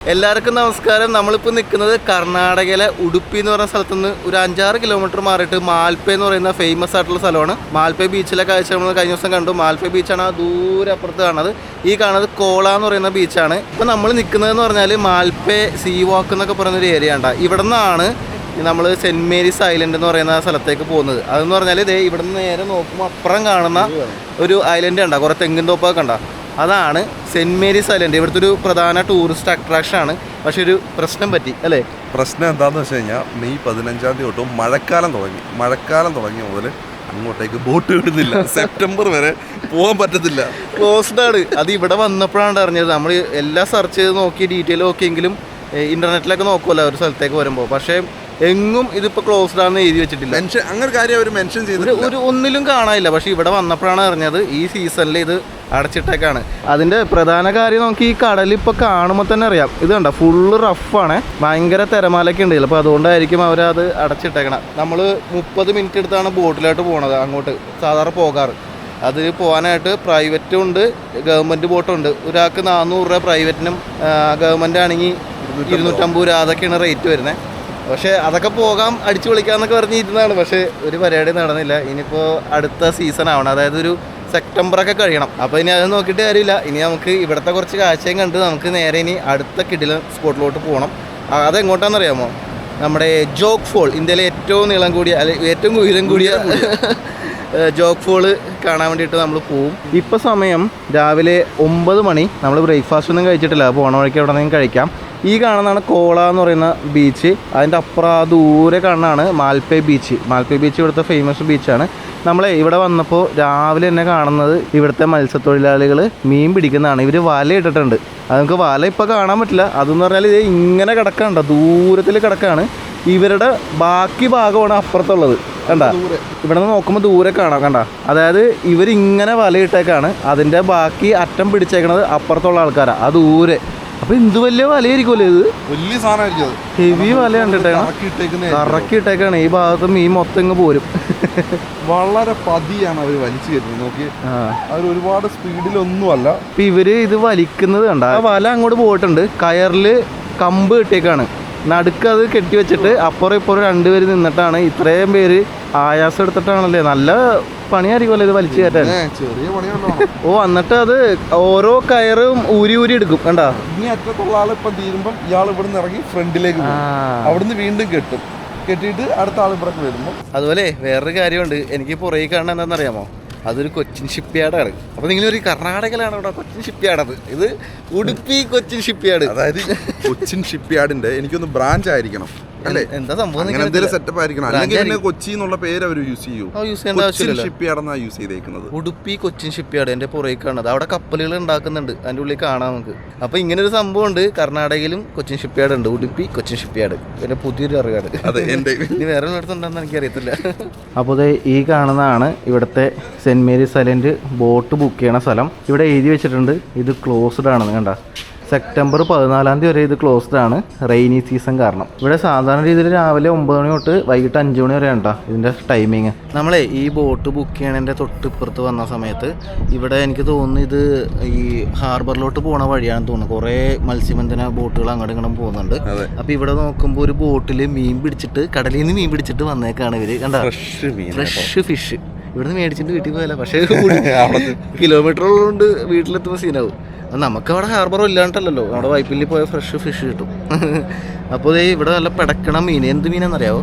എല്ലാവർക്കും നമസ്കാരം. നമ്മളിപ്പോൾ നിൽക്കുന്നത് കർണാടകയിലെ ഉടുപ്പി എന്ന് പറയുന്ന സ്ഥലത്ത് നിന്ന് ഒരു 5-6 കിലോമീറ്റർ മാറിയിട്ട് മാൽപ്പേ എന്ന് പറയുന്ന ഫേമസ് ആയിട്ടുള്ള സ്ഥലമാണ്. മാൽപ്പേ ബീച്ചിലെ കാഴ്ച നമ്മൾ കഴിഞ്ഞ ദിവസം കണ്ടു. മാൽപ്പേ ബീച്ചാണ് ആ ദൂരെ അപ്പുറത്ത് കാണുന്നത്. ഈ കാണുന്നത് കോള എന്ന് പറയുന്ന ബീച്ചാണ്. ഇപ്പോൾ നമ്മൾ നിൽക്കുന്നതെന്ന് പറഞ്ഞാൽ മാൽപ്പേ സീ വാക്ക് എന്നൊക്കെ പറയുന്ന ഒരു ഏരിയ ഉണ്ട്. ഇവിടെ നിന്നാണ് നമ്മൾ സെൻറ്റ് മേരീസ് ഐലൻഡ് എന്ന് പറയുന്ന സ്ഥലത്തേക്ക് പോകുന്നത്. അതെന്ന് പറഞ്ഞാൽ ഇതേ ഇവിടെ നിന്ന് നേരെ നോക്കുമ്പോൾ അപ്പുറം കാണുന്ന ഒരു ഐലൻഡ് ഉണ്ട്, കുറേ തെങ്ങിൻ തോപ്പൊക്കെ ഉണ്ടാ. അതാണ് സെൻറ്റ് മേരീസ് ഐലൻഡ്. ഇവിടുത്തെ ഒരു പ്രധാന ടൂറിസ്റ്റ് അട്രാക്ഷനാണ്. പക്ഷെ ഒരു പ്രശ്നം പറ്റി അല്ലേ? പ്രശ്നം എന്താണെന്ന് വെച്ച് കഴിഞ്ഞാൽ മെയ് 15 തൊട്ടും മഴക്കാലം തുടങ്ങിയ മുതൽ അങ്ങോട്ടേക്ക് ബോട്ട് വിടുന്നില്ല. സെപ്റ്റംബർ വരെ പോകാൻ പറ്റത്തില്ല, ക്ലോസ്ഡ് ആണ്. അത് ഇവിടെ വന്നപ്പോഴാണ് അറിഞ്ഞത്. നമ്മൾ എല്ലാം സെർച്ച് ചെയ്ത് നോക്കി ഡീറ്റെയിൽ നോക്കിയെങ്കിലും ഇൻ്റർനെറ്റിലൊക്കെ നോക്കുമല്ലോ ഒരു സ്ഥലത്തേക്ക് വരുമ്പോൾ. പക്ഷേ എങ്ങും ഇതിപ്പോൾ ക്ലോസ്ഡ് ആണെന്ന് എഴുതി വെച്ചിട്ടില്ല. അങ്ങനെ കാര്യം അവർ മെൻഷൻ ചെയ്തിട്ട് ഒരു ഒന്നിലും കാണാനില്ല. പക്ഷേ ഇവിടെ വന്നപ്പോഴാണ് അറിഞ്ഞത് ഈ സീസണിൽ ഇത് അടച്ചിട്ടേക്കാണ്. അതിൻ്റെ പ്രധാന കാര്യം നമുക്ക് ഈ കടലിൽ ഇപ്പോൾ കാണുമ്പോൾ തന്നെ അറിയാം. ഇത് കണ്ട ഫുള്ള് റഫാണ്, ഭയങ്കര തിരമാലൊക്കെ ഉണ്ട്. അപ്പോൾ അതുകൊണ്ടായിരിക്കും അവരത് അടച്ചിട്ടേക്കണം. നമ്മൾ 30 മിനിറ്റ് എടുത്താണ് ബോട്ടിലോട്ട് പോകണത് അങ്ങോട്ട് സാധാരണ പോകാറ്. അതിൽ പോകാനായിട്ട് പ്രൈവറ്റും ഉണ്ട്, ഗവൺമെൻറ് ബോട്ടുണ്ട്. ഒരാൾക്ക് 400 രൂപ പ്രൈവറ്റിനും, ഗവൺമെൻറ് ആണെങ്കിൽ 250 രൂപ. അതൊക്കെയാണ് റേറ്റ് വരുന്നത്. പക്ഷേ അതൊക്കെ പോകാം, അടിച്ചു പൊളിക്കാമെന്നൊക്കെ പറഞ്ഞിരുന്നതാണ്. പക്ഷേ ഒരു പരിപാടി നടന്നില്ല. ഇനിയിപ്പോൾ അടുത്ത സീസൺ ആവണം, അതായത് ഒരു സെപ്റ്റംബറൊക്കെ കഴിയണം. അപ്പോൾ ഇനി അത് നോക്കിയിട്ട് കാര്യമില്ല. ഇനി നമുക്ക് ഇവിടുത്തെ കുറച്ച് കാഴ്ചയും കണ്ട് നമുക്ക് നേരെ ഇനി അടുത്ത കിടിലൻ സ്പോട്ടിലോട്ട് പോകണം. അതെങ്ങോട്ടാണെന്നറിയാമോ? നമ്മുടെ ജോഗ് ഫോൾ, ഇന്ത്യയിലെ ഏറ്റവും നീളം കൂടിയ ഏറ്റവും ഉയരം കൂടിയ ജോഗ് ഫോള് കാണാൻ വേണ്ടിയിട്ട് നമ്മൾ പോവും. ഇപ്പോൾ സമയം രാവിലെ 9 മണി. നമ്മൾ ബ്രേക്ക്ഫാസ്റ്റ് ഒന്നും കഴിച്ചിട്ടില്ല. പോണ വഴിക്ക് എവിടെ നിന്നും കഴിക്കാം. ഈ കാണുന്നതാണ് കോള എന്ന് പറയുന്ന ബീച്ച്. അതിൻ്റെ അപ്പുറം ദൂരെ കാണുന്നതാണ് മാൽപ്പേ ബീച്ച്. മാൽപ്പേ ബീച്ച് ഇവിടുത്തെ ഫേമസ് ബീച്ചാണ്. നമ്മൾ ഇവിടെ വന്നപ്പോൾ രാവിലെ തന്നെ കാണുന്നത് ഇവിടുത്തെ മത്സ്യത്തൊഴിലാളികൾ മീൻ പിടിക്കുന്നതാണ്. ഇവർ വല ഇട്ടിട്ടുണ്ട്. അത് നമുക്ക് വല ഇപ്പോൾ കാണാൻ പറ്റില്ല. അതെന്ന് പറഞ്ഞാൽ ഇത് ഇങ്ങനെ കിടക്കാനുണ്ടോ, ദൂരത്തിൽ കിടക്കാണ്. ഇവരുടെ ബാക്കി ഭാഗമാണ് അപ്പുറത്തുള്ളത്. കണ്ട, ഇവിടെ നിന്ന് നോക്കുമ്പോൾ ദൂരെ കാണാം. കണ്ട, അതായത് ഇവരിങ്ങനെ വലയിട്ടേക്കാണ്. അതിൻ്റെ ബാക്കി അറ്റം പിടിച്ചേക്കണത് അപ്പുറത്തുള്ള ആൾക്കാരാണ്, ആ ദൂരെ. അപ്പൊ എന്ത് വലിയ വലയായിരിക്കുമല്ലോ ഇത്, വലിയ സാധനമായിരിക്കും. ഹെവി വല കണ്ടിട്ടേക്കാണ്, കറക്കിയിട്ടേക്കാണ്. ഈ ഭാഗത്ത് മീൻ മൊത്തം ഇങ്ങ് പോരും. വളരെ പതിയാണ് അവർ വലിച്ചു കയറ്റുന്നത്. നോക്കി, അവർ ഒരുപാട് സ്പീഡിലൊന്നുമല്ല. ഇപ്പൊ ഇവര് ഇത് വലിക്കുന്നത് കണ്ട, ആ വല അങ്ങോട്ട് പോയിട്ടുണ്ട്. കയറില് കമ്പ് കെട്ടിയേക്കാണ്. നടുക്കത് കെട്ടി വെച്ചിട്ട് അപ്പുറം ഇപ്പുറം 2 പേര് നിന്നിട്ടാണ്. ഇത്രയും പേര് ആയാസം എടുത്തിട്ടാണല്ലേ. നല്ല പണിയായിരിക്കുമല്ലോ ഇത് വലിച്ചു കയറ്റാൻ. ചെറിയ പണിയാണല്ലോ. എന്നിട്ട് അത് ഓരോ കയറും ഊരി എടുക്കും. കണ്ടാ, ഇനി അറ്റത്തുള്ള ആൾ ഇപ്പം തീരുമ്പം ഇയാൾ ഇവിടെ നിന്ന് ഇറങ്ങി ഫ്രണ്ടിലേക്ക് പോകും. അവിടുന്ന് വീണ്ടും കെട്ടിയിട്ട് അടുത്ത ആൾ ഇവിടെ വരുമ്പോൾ. അതുപോലെ വേറൊരു കാര്യമുണ്ട്. എനിക്ക് പുറകെ കാണുന്നത് എന്താണെന്നറിയാമോ? അതൊരു കൊച്ചിൻ ഷിപ്പ്യാർഡാണ്. അപ്പോൾ നിങ്ങളൊരു കർണാടകയിലാണ് ഇവിടെ കൊച്ചിൻ ഷിപ്പ്യാർഡ്. ഇത് ഉടുപ്പി കൊച്ചിൻ ഷിപ്പ്യാർഡ്. അതായത് കൊച്ചിൻ ഷിപ്പ്യാർഡിന്റെ എനിക്കൊന്ന് ബ്രാഞ്ച് ആയിരിക്കണം അല്ലേ? എന്താ സംഭവം? എന്തെങ്കിലും സെറ്റപ്പ് ആയിരിക്കണം. അല്ലെങ്കിൽ കൊച്ചി എന്നുള്ള പേര് അവർ യൂസ് ചെയ്യേണ്ട ആവശ്യമില്ല. ഷിപ്പ്യാർഡാണ് യൂസ് ചെയ്തേക്കുന്നത്. ഉടുപ്പി കൊച്ചിൻ ഷിപ്പ്യാർഡ് എൻ്റെ പുറകെ കാണുന്നത്. അവിടെ കപ്പലുകൾ ഉണ്ടാക്കുന്നുണ്ട്, അതിൻ്റെ ഉള്ളിൽ കാണാം നമുക്ക്. അപ്പോൾ ഇങ്ങനെ ഒരു സംഭവം ഉണ്ട്. കർണാടകയിലും കൊച്ചിൻ ഷിപ്പ്യാർഡ് ഉണ്ട്, ഉടുപ്പി കൊച്ചിൻ ഷിപ്പ്യാർഡ്. പിന്നെ പുതിയൊരു അറിവാണ്. അതെ, എൻ്റെ ഇനി വേറെ ഉണ്ടെന്ന് എനിക്കറിയത്തില്ല. അപ്പോൾ ഈ കാണുന്നതാണ് ഇവിടുത്തെ Saint Mary's Island boat book ചെയ്യണ സ്ഥലം. ഇവിടെ എഴുതി വെച്ചിട്ടുണ്ട് ഇത് ക്ലോസ്ഡ് ആണെന്ന്. കണ്ട, സെപ്റ്റംബർ 14 വരെ ഇത് ക്ലോസ്ഡ് ആണ്, റെയിനി സീസൺ കാരണം. ഇവിടെ സാധാരണ രീതിയിൽ രാവിലെ 9 മണി തൊട്ട് വൈകിട്ട് 5 മണി വരെ ഉണ്ടോ ഇതിൻ്റെ ടൈമിങ്. നമ്മളെ ഈ ബോട്ട് ബുക്ക് ചെയ്യണതിൻ്റെ തൊട്ടിപ്പുറത്ത് വന്ന സമയത്ത് ഇവിടെ എനിക്ക് തോന്നുന്നു ഇത് ഈ ഹാർബറിലോട്ട് പോണ വഴിയാണെന്ന് തോന്നുന്നു. കുറേ മത്സ്യബന്ധന ബോട്ടുകൾ അങ്ങോട്ടും ഇങ്ങോട്ടും പോകുന്നുണ്ട്. അപ്പോൾ ഇവിടെ നോക്കുമ്പോൾ ഒരു ബോട്ടിൽ മീൻ പിടിച്ചിട്ട്, കടലിൽ നിന്ന് മീൻ പിടിച്ചിട്ട് വന്നേക്കാണ് ഇവർ. കണ്ട, ഫ്രഷ് ഫിഷ്. ഇവിടുന്ന് മേടിച്ചിട്ട് വീട്ടിൽ പോയല്ല, പക്ഷേ കിലോമീറ്ററുകളുണ്ട് വീട്ടിലെത്തുമ്പോൾ സീനാവും. നമുക്ക് അവിടെ ഹാർബറും ഇല്ലാണ്ടല്ലോ, അവിടെ വൈപ്പില്ലി പോയ ഫ്രഷ് ഫിഷ് കിട്ടും. അപ്പോൾ ഇവിടെ നല്ല പിടക്കണ മീൻ. എന്ത് മീനാണെന്നറിയാവോ?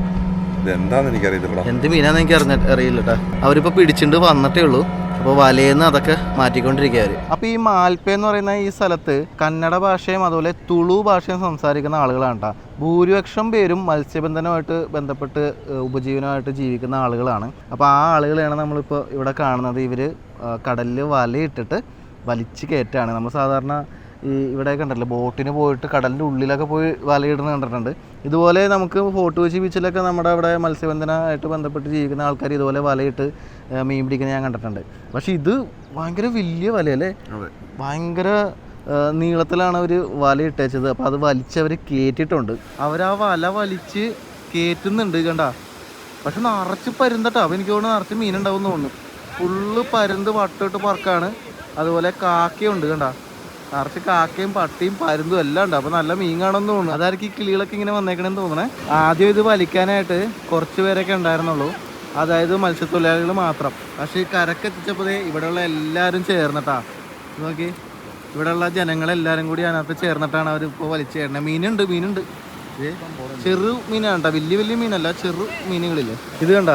എന്താണെന്ന് എനിക്കറിയത്തില്ല. എന്ത് മീനാന്ന് എനിക്ക് അറിയില്ല കേട്ടോ. അവരിപ്പോൾ പിടിച്ചിട്ട് വന്നിട്ടേ ഉള്ളൂ. അപ്പോൾ വലയെന്ന് അതൊക്കെ മാറ്റിക്കൊണ്ടിരിക്കുക അവർ. അപ്പോൾ ഈ മാൽപ്പേ എന്ന് പറയുന്ന ഈ സ്ഥലത്ത് കന്നഡ ഭാഷയും അതുപോലെ തുളു ഭാഷയും സംസാരിക്കുന്ന ആളുകളാണ് കേട്ടോ. ഭൂരിപക്ഷം പേരും മത്സ്യബന്ധനമായിട്ട് ബന്ധപ്പെട്ട് ഉപജീവനമായിട്ട് ജീവിക്കുന്ന ആളുകളാണ്. അപ്പോൾ ആ ആളുകളെയാണ് നമ്മളിപ്പോൾ ഇവിടെ കാണുന്നത്. ഇവർ കടലിൽ വലയിട്ടിട്ട് വലിച്ച് കയറ്റാണ്. നമ്മൾ സാധാരണ ഈ ഇവിടെ കണ്ടല്ലോ, ബോട്ടിന് പോയിട്ട് കടലിൻ്റെ ഉള്ളിലൊക്കെ പോയി വലയിടുന്ന കണ്ടിട്ടുണ്ട്. ഇതുപോലെ നമുക്ക് ഫോർട്ട് കൊച്ചി ബീച്ചിലൊക്കെ നമ്മുടെ അവിടെ മത്സ്യബന്ധനമായിട്ട് ബന്ധപ്പെട്ട് ജീവിക്കുന്ന ആൾക്കാർ ഇതുപോലെ വലയിട്ട് മീൻ പിടിക്കുന്നത് ഞാൻ കണ്ടിട്ടുണ്ട്. പക്ഷേ ഇത് ഭയങ്കര വലിയ വലയല്ലേ, ഭയങ്കര നീളത്തിലാണ് അവർ വല ഇട്ടേച്ചത്. അപ്പോൾ അത് വലിച്ചവർ കയറ്റിയിട്ടുണ്ട്. അവരാ വല വലിച്ച് കയറ്റുന്നുണ്ട് കണ്ട. പക്ഷെ നിറച്ച് പരുന്തട്ടോ. അപ്പോൾ എനിക്ക് തോന്നുന്നു നിറച്ച് മീനുണ്ടാവും എന്ന് തോന്നുന്നു. ഫുള്ള് പരുന്ത് വട്ടിട്ട് പറക്കാണ്. അതുപോലെ കാക്കയുണ്ട് കണ്ട. നിറച്ച് കാക്കയും പട്ടിയും പരുന്തും എല്ലാം ഉണ്ട്. അപ്പോൾ നല്ല മീൻ കാണുമെന്ന് തോന്നുന്നു. അതായിരിക്കും ഈ കിളികളൊക്കെ ഇങ്ങനെ വന്നേക്കണെന്ന് തോന്നണേ. ആദ്യം ഇത് വലിക്കാനായിട്ട് കുറച്ച് പേരൊക്കെ ഉണ്ടായിരുന്നുള്ളൂ, അതായത് മത്സ്യത്തൊഴിലാളികൾ മാത്രം. പക്ഷേ ഈ കരക്കെത്തിച്ചപ്പോൾ ഇവിടെയുള്ള എല്ലാവരും ചേർന്നിട്ടാ നോക്കി, ഇവിടെയുള്ള ജനങ്ങളെല്ലാവരും കൂടി അതിനകത്ത് ചേർന്നിട്ടാണ് അവർ ഇപ്പോൾ വലിച്ചു കയറുന്നത്. മീനുണ്ട് ചെറു മീനാണ് കേട്ടോ, വലിയ മീനല്ല, ചെറു മീനുകളില്ലേ. ഇത് കണ്ട,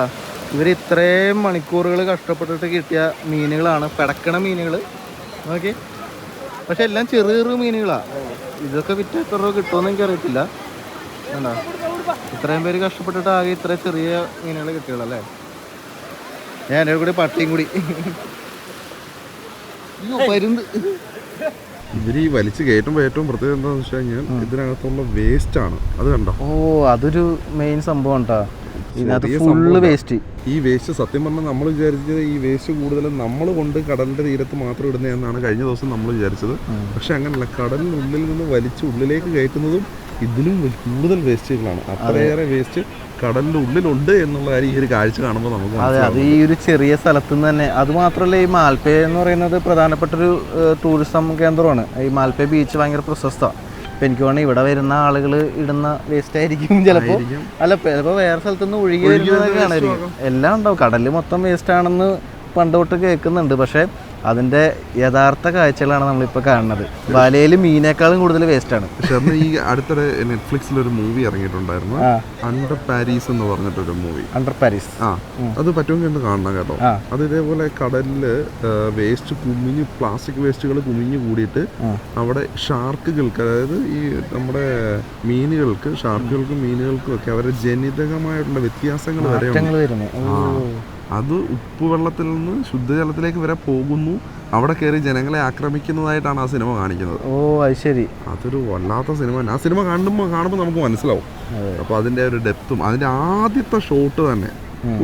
ഇവർ ഇത്രയും മണിക്കൂറുകൾ കഷ്ടപ്പെട്ടിട്ട് കിട്ടിയ മീനുകളാണ്, പിടക്കണ മീനുകൾ നോക്കി. പക്ഷെ എല്ലാം ചെറു മീനുകളാണ്. ഇതൊക്കെ വിറ്റ് എത്ര രൂപ കിട്ടുമെന്ന് എനിക്കറിയത്തില്ല. കണ്ടോ, ഇത്രയും പേര് കഷ്ടപ്പെട്ടിട്ട് ആകെ ഇത്ര ചെറിയ മീനുകൾ കിട്ടിയുള്ളൂ. ഞാൻ എൻ്റെ കൂടി പട്ടിയും കൂടി പരുന്ത്. ഇവർ ഈ വലിച്ചു കയറ്റുമ്പോൾ ഏറ്റവും പ്രത്യേകത എന്താണെന്ന് വെച്ച് കഴിഞ്ഞാൽ ഇതിനകത്തുള്ള വേസ്റ്റ് ആണ്. അത് കണ്ടോ? ഓ, അതൊരു മെയിൻ സംഭവം കേട്ടോ. ഇതിനകത്ത് ഫുള്ള് വേസ്റ്റ്. ഈ വേസ്റ്റ് സത്യം പറഞ്ഞാൽ നമ്മൾ വിചാരിച്ചത് ഈ വേസ്റ്റ് കൂടുതലും നമ്മൾ കൊണ്ട് കടലിന്റെ തീരത്ത് മാത്രം ഇടുന്നതെന്നാണ് കഴിഞ്ഞ ദിവസം നമ്മൾ വിചാരിച്ചത്. പക്ഷെ അങ്ങനല്ല, കടലിനുള്ളിൽ നിന്ന് വലിച്ച് ഉള്ളിലേക്ക് കയറ്റുന്നതും ഇതിലും കൂടുതൽ വേസ്റ്റുകളാണ്. അത്രയേറെ വേസ്റ്റ് കടലിന്റെ ഉള്ളിലുണ്ട് എന്നുള്ള കാര്യം ഈ ഒരു കാഴ്ച കാണുമ്പോൾ നമുക്ക് അതെ, അത് ഈ ഒരു ചെറിയ സ്ഥലത്ത് നിന്ന് തന്നെ. അത് മാത്രമല്ല, ഈ മാൽപ്പേ എന്ന് പറയുന്നത് പ്രധാനപ്പെട്ടൊരു ടൂറിസം കേന്ദ്രമാണ്. ഈ മാൽപ്പേ ബീച്ച് ഭയങ്കര പ്രശസ്തമാണ്. അപ്പം എനിക്ക് വേണമെങ്കിൽ ഇവിടെ വരുന്ന ആളുകൾ ഇടുന്ന വേസ്റ്റ് ആയിരിക്കും ചിലപ്പോൾ, അല്ല ചിലപ്പോൾ വേറെ സ്ഥലത്തുനിന്ന് ഒഴുകി വരുന്നതൊക്കെ കാണായിരിക്കും. എല്ലാം ഉണ്ടാവും, കടലിൽ മൊത്തം വേസ്റ്റ് ആണെന്ന് പണ്ട് തൊട്ട് കേൾക്കുന്നുണ്ട്. പക്ഷേ അതിൻ്റെ യഥാർത്ഥ കാഴ്ചകളാണ് നമ്മളിപ്പോൾ കാണുന്നത്. വലയിൽ മീനേക്കാളും കൂടുതൽ വേസ്റ്റാണ്. പക്ഷെ അന്ന് ഈ അടുത്തിടെ നെറ്റ്ഫ്ലിക്സിലൊരു മൂവി ഇറങ്ങിയിട്ടുണ്ടായിരുന്നു, അണ്ടർ പാരീസ് എന്ന് പറഞ്ഞിട്ടൊരു മൂവി. അണ്ടർ പാരീസ്, അത് പറ്റുമെങ്കിൽ ഒന്ന് കാണണം കേട്ടോ. അത് ഇതേപോലെ കടലില് വേസ്റ്റ് പ്ലാസ്റ്റിക് വേസ്റ്റുകൾ കുമിഞ്ഞു കൂടിയിട്ട് അവിടെ ഷാർക്കുകൾക്ക്, അതായത് ഈ നമ്മുടെ മീനുകൾക്ക്, ഷാർക്കുകൾക്കും മീനുകൾക്കും ഒക്കെ അവരുടെ ജനിതകമായിട്ടുള്ള വ്യത്യാസങ്ങൾ വരെ അത് ഉപ്പുവെള്ളത്തിൽ നിന്ന് ശുദ്ധജലത്തിലേക്ക് വരെ പോകുന്നു. അവിടെ കയറി ജനങ്ങളെ ആക്രമിക്കുന്നതായിട്ടാണ് ആ സിനിമ കാണിക്കുന്നത്. ഓ, അത് ശരി. അതൊരു വല്ലാത്ത സിനിമ. ആ സിനിമ കാണുമ്പോൾ നമുക്ക് മനസ്സിലാവും. അപ്പോൾ അതിൻ്റെ ഒരു ഡെപ്തും അതിൻ്റെ ആദ്യത്തെ ഷോട്ട് തന്നെ